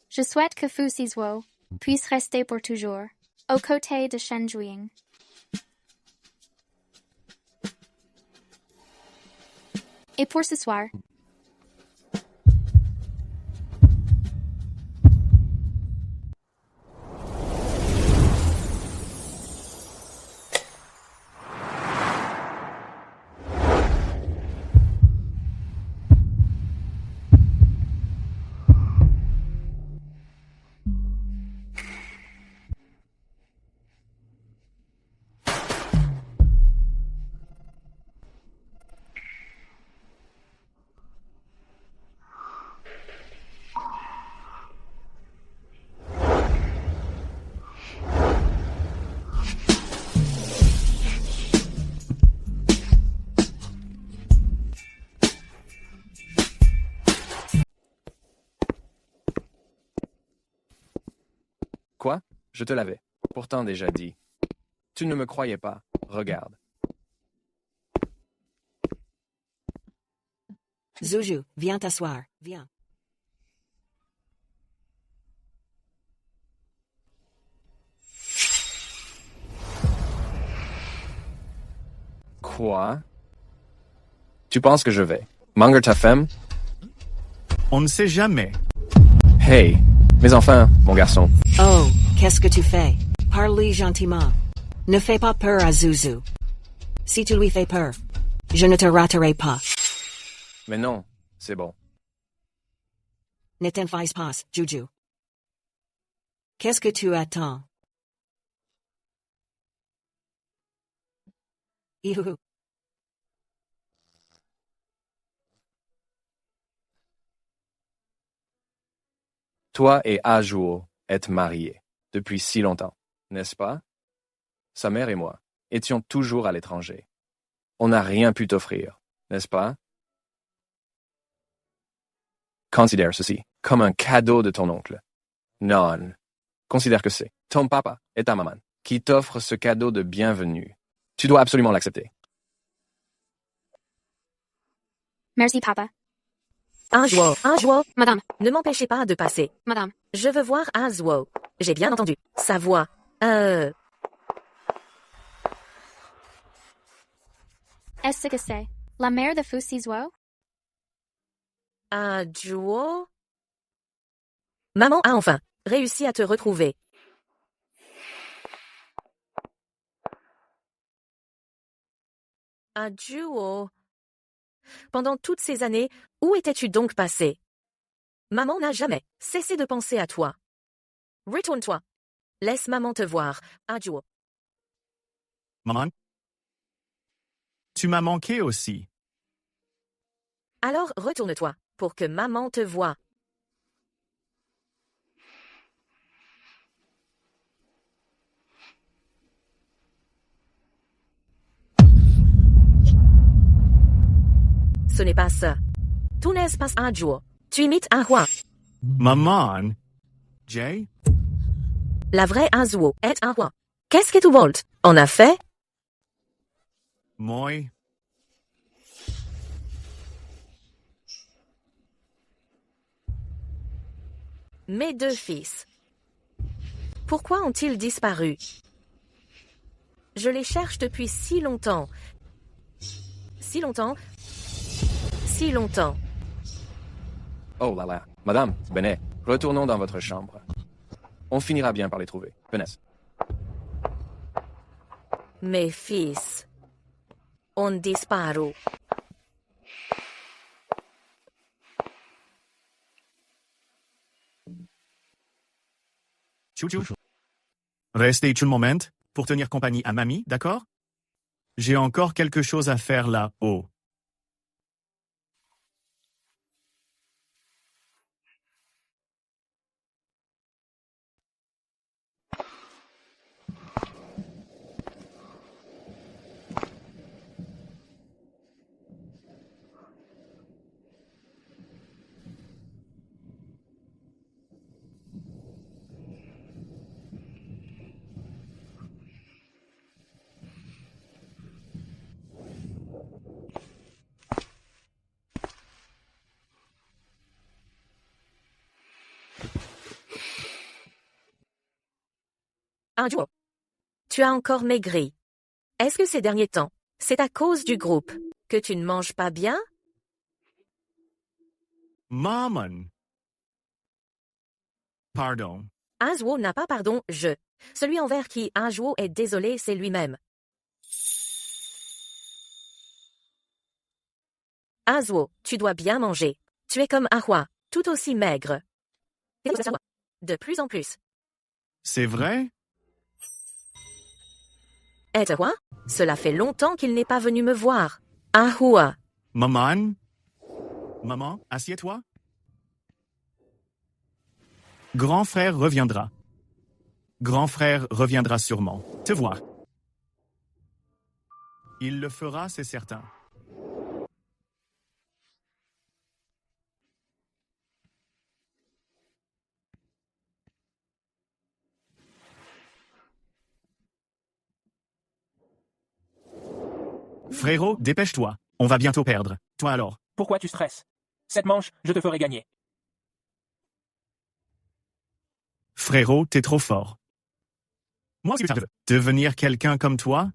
Je souhaite que Fu Sizhuo puisse rester pour toujours, aux côtés de Shen Juiying. Et pour ce soir, Quoi? Je te l'avais pourtant déjà dit. Tu ne me croyais pas. Regarde. Zuzu, viens t'asseoir. Viens. Quoi? Tu penses que je vais manger ta femme? On ne sait jamais. Hey, mais enfin, mon garçon. Oh, qu'est-ce que tu fais? Parle-lui gentiment. Ne fais pas peur à Zuzu. Si tu lui fais peur, je ne te raterai pas. Mais non, c'est bon. Ne t'en fais pas, Juju. Qu'est-ce que tu attends? Youhou. Toi et Ajuo êtes mariés depuis si longtemps, n'est-ce pas? Sa mère et moi étions toujours à l'étranger. On n'a rien pu t'offrir, n'est-ce pas? Considère ceci comme un cadeau de ton oncle. Non. Considère que c'est ton papa et ta maman qui t'offrent ce cadeau de bienvenue. Tu dois absolument l'accepter. Merci, papa. Ajuo, Madame, ne m'empêchez pas de passer. madame, Je veux voir Ajuo. J'ai bien entendu. Sa voix. Est-ce que c'est la mère de Fusizuo? Ajuo? Maman a enfin réussi à te retrouver. Ajuo. Pendant toutes ces années, où étais-tu donc passé? Maman n'a jamais cessé de penser à toi. Retourne-toi. Laisse maman te voir, Ajuo. Maman? Tu m'as manqué aussi. Alors retourne-toi pour que maman te voie. Ce n'est pas ça. Tu n'es pas Ajuo. Tu imites un roi. Maman? Jay? La vraie Ajuo est un roi. Qu'est-ce que tu veux? En a fait? Moi? Mes deux fils. Pourquoi ont-ils disparu? Je les cherche depuis si longtemps. Si longtemps. Si longtemps. Oh là là, madame, venez, retournons dans votre chambre. On finira bien par les trouver. Venez. Mes fils ont disparu. Chou-chou. Restez un moment pour tenir compagnie à mamie, d'accord? J'ai encore quelque chose à faire là-haut. Ajuo. Tu as encore maigri. Est-ce que ces derniers temps, c'est à cause du groupe que tu ne manges pas bien? Maman. Pardon. Ajuo n'a pas pardon, je. Celui envers qui Ajuo est désolé, c'est lui-même. Ajuo, tu dois bien manger. Tu es comme Ahua, tout aussi maigre. De plus en plus. C'est vrai? Et Ahua? Cela fait longtemps qu'il n'est pas venu me voir. Ahua. Maman? Maman, assieds-toi. Grand frère reviendra. Grand frère reviendra sûrement. Te voir. Il le fera, c'est certain. Frérot, dépêche-toi. On va bientôt perdre. Toi alors. Pourquoi tu stresses? Cette manche, je te ferai gagner. Frérot, t'es trop fort. Moi aussi, je veux devenir quelqu'un comme toi.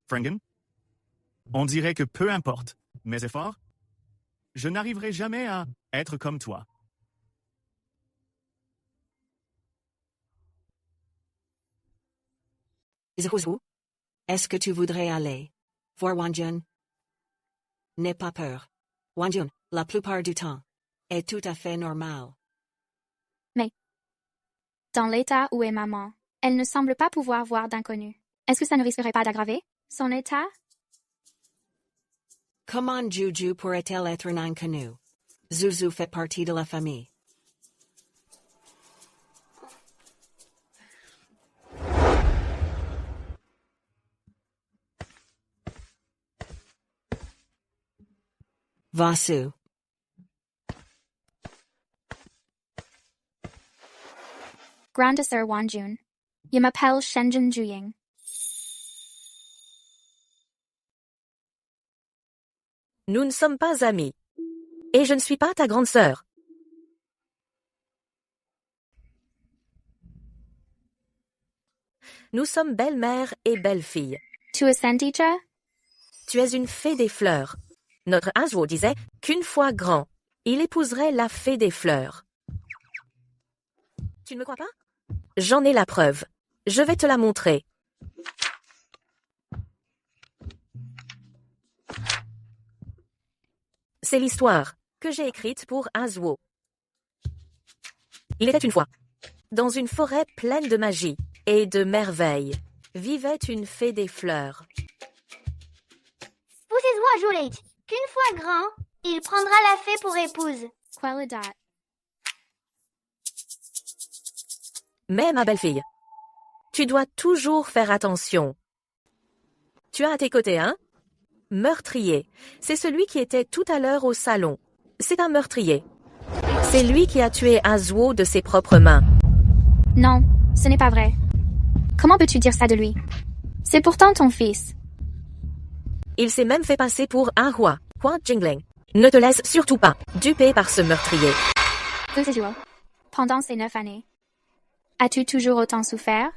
Frangen? On dirait que peu importe mes efforts, je n'arriverai jamais à être comme toi. Zhuzhu, est-ce que tu voudrais aller voir Wanjun? N'aie pas peur. Wanjun, la plupart du temps, est tout à fait normal. Mais, dans l'état où est maman, elle ne semble pas pouvoir voir d'inconnu. Est-ce que ça ne risquerait pas d'aggraver son état? Comment Juju pourrait-elle être un inconnu? Zuzu fait partie de la famille. Vasu. Grande sœur Wanjun. Je m'appelle Shenjin Juying. Nous ne sommes pas amis. Et je ne suis pas ta grande sœur. Nous sommes belle-mère et belle-fille. Tu es Santicha? Tu es une fée des fleurs. Notre Azuo disait qu'une fois grand, il épouserait la fée des fleurs. Tu ne me crois pas? J'en ai la preuve. Je vais te la montrer. C'est l'histoire que j'ai écrite pour Azuo. Il était une fois, dans une forêt pleine de magie et de merveilles, vivait une fée des fleurs. Poussez-vous à Juliette, qu'une fois grand, il prendra la fée pour épouse. Quelle date? Mais ma belle-fille, tu dois toujours faire attention. Tu as à tes côtés un meurtrier. C'est celui qui était tout à l'heure au salon. C'est un meurtrier. C'est lui qui a tué Azuo de ses propres mains. Non, ce n'est pas vrai. Comment peux-tu dire ça de lui? C'est pourtant ton fils. Il s'est même fait passer pour un roi. Quoi, Jingling? Ne te laisse surtout pas duper par ce meurtrier. Zuzuo, pendant ces 9 années, as-tu toujours autant souffert?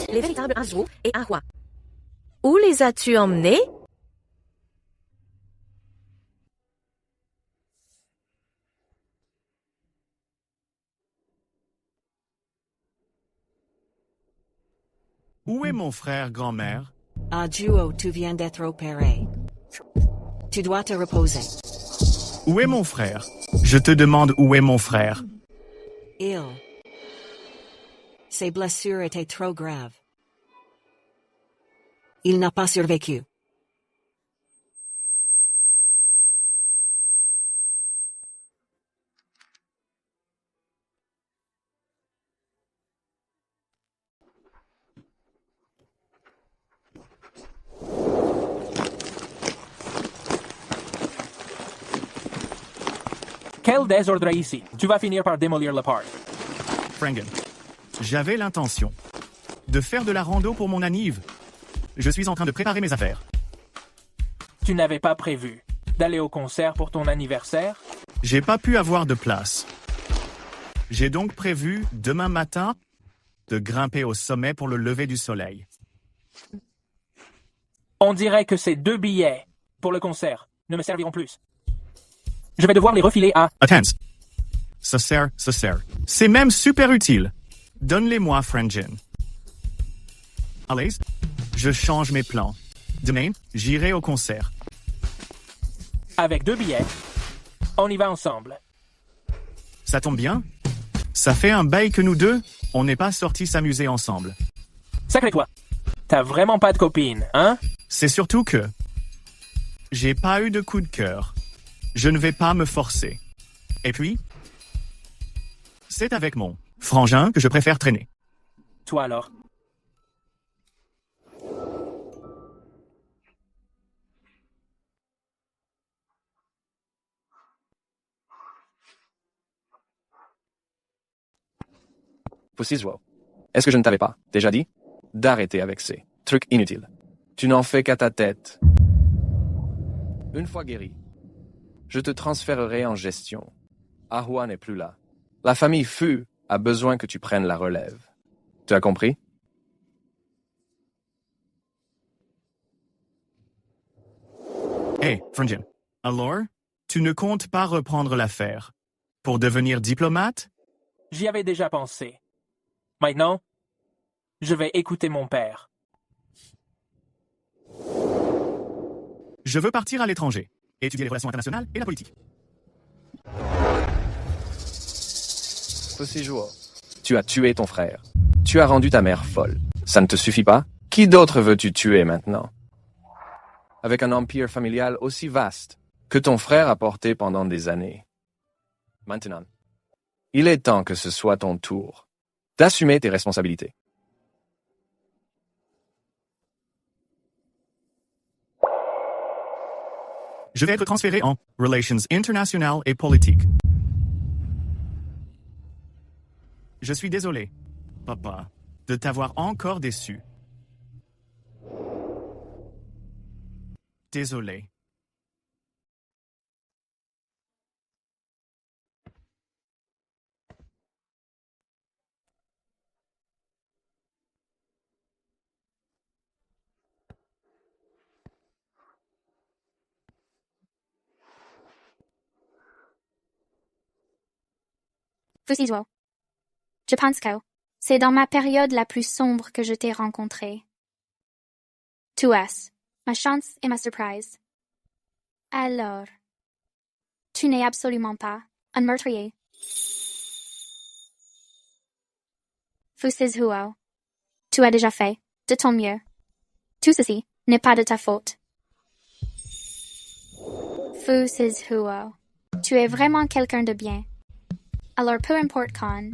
Les véritables Azuo et un roi. Où les as-tu emmenés? Où est mon frère, grand-mère? Azuo, tu viens d'être opéré. Tu dois te reposer. Où est mon frère? Je te demande où est mon frère. Il. Ses blessures étaient trop graves. Il n'a pas survécu. Quel désordre ici. Tu vas finir par démolir l'appart. Frangen, j'avais l'intention de faire de la rando pour mon anniv. Je suis en train de préparer mes affaires. Tu n'avais pas prévu d'aller au concert pour ton anniversaire? J'ai pas pu avoir de place. J'ai donc prévu, demain matin, de grimper au sommet pour le lever du soleil. On dirait que ces 2 billets pour le concert ne me serviront plus. Je vais devoir les refiler à... Attends. Ça sert. C'est même super utile. Donne-les-moi, Frangen. Allez, je change mes plans. Demain, j'irai au concert. Avec 2 billets, on y va ensemble. Ça tombe bien. Ça fait un bail que nous deux, on n'est pas sortis s'amuser ensemble. Sacré toi. T'as vraiment pas de copine, hein? C'est surtout que... j'ai pas eu de coup de cœur. Je ne vais pas me forcer. Et puis... c'est avec mon frangin que je préfère traîner. Toi alors? Pussy-Joie. Est-ce que je ne t'avais pas déjà dit d'arrêter avec ces trucs inutiles? Tu n'en fais qu'à ta tête. Une fois guéri, je te transférerai en gestion. Ahua n'est plus là. La famille Fu a besoin que tu prennes la relève. Tu as compris? Hey, Frangen. Alors, tu ne comptes pas reprendre l'affaire pour devenir diplomate? J'y avais déjà pensé. Maintenant, je vais écouter mon père. Je veux partir à l'étranger, étudier les relations internationales et la politique. Pussy-Joie, tu as tué ton frère. Tu as rendu ta mère folle. Ça ne te suffit pas? Qui d'autre veux-tu tuer maintenant? Avec un empire familial aussi vaste que ton frère a porté pendant des années. Maintenant, il est temps que ce soit ton tour d'assumer tes responsabilités. Je vais être transféré en Relations internationales et politiques. Je suis désolé, papa, de t'avoir encore déçu. Désolé. Fusizo. Je pense que c'est dans ma période la plus sombre que je t'ai rencontré. Tu es ma chance et ma surprise. Alors, tu n'es absolument pas un meurtrier. Fusizo. Tu as déjà fait de ton mieux. Tout ceci n'est pas de ta faute. Fusizo. Tu es vraiment quelqu'un de bien. Alors peu importe quand,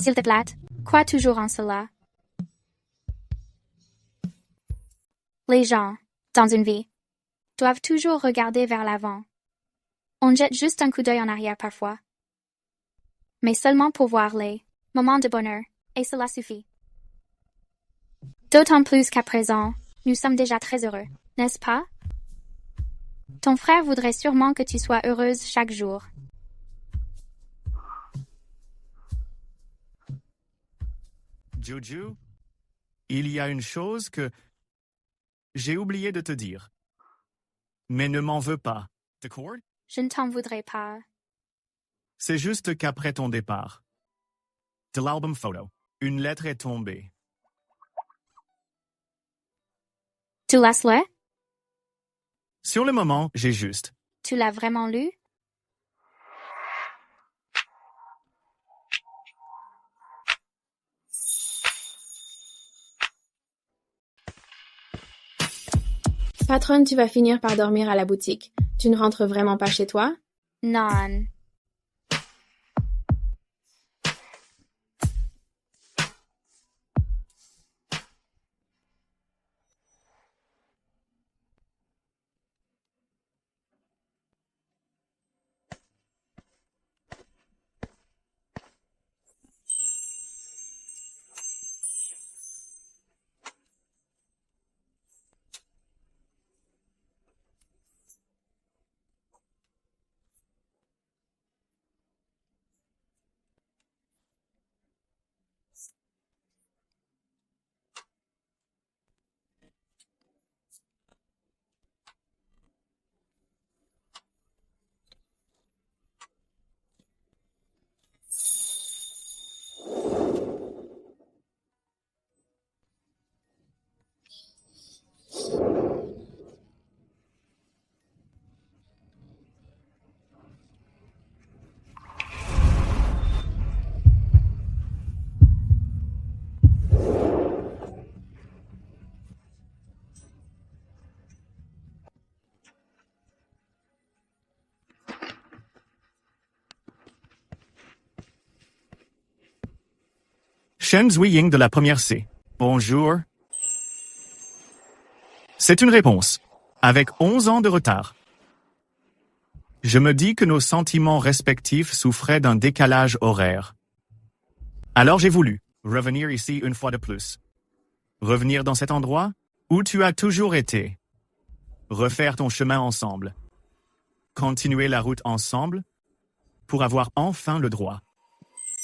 s'il te plaît, crois toujours en cela. Les gens, dans une vie, doivent toujours regarder vers l'avant. On jette juste un coup d'œil en arrière parfois. Mais seulement pour voir les moments de bonheur, et cela suffit. D'autant plus qu'à présent, nous sommes déjà très heureux, n'est-ce pas? Ton frère voudrait sûrement que tu sois heureuse chaque jour. Juju, il y a une chose que j'ai oublié de te dire. Mais ne m'en veux pas, d'accord? Je ne t'en voudrais pas. C'est juste qu'après ton départ, de l'album photo, une lettre est tombée. Tu l'as lu? Sur le moment, j'ai juste. Tu l'as vraiment lu? Patronne, tu vas finir par dormir à la boutique. Tu ne rentres vraiment pas chez toi? Non. Shen Zhuiying de la première C. Bonjour. C'est une réponse. Avec 11 ans de retard. Je me dis que nos sentiments respectifs souffraient d'un décalage horaire. Alors j'ai voulu revenir ici une fois de plus. Revenir dans cet endroit où tu as toujours été. Refaire ton chemin ensemble. Continuer la route ensemble pour avoir enfin le droit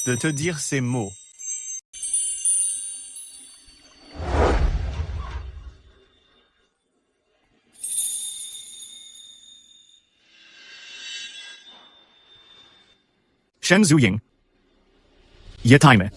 de te dire ces mots. Shen Zhuiying. Ye time.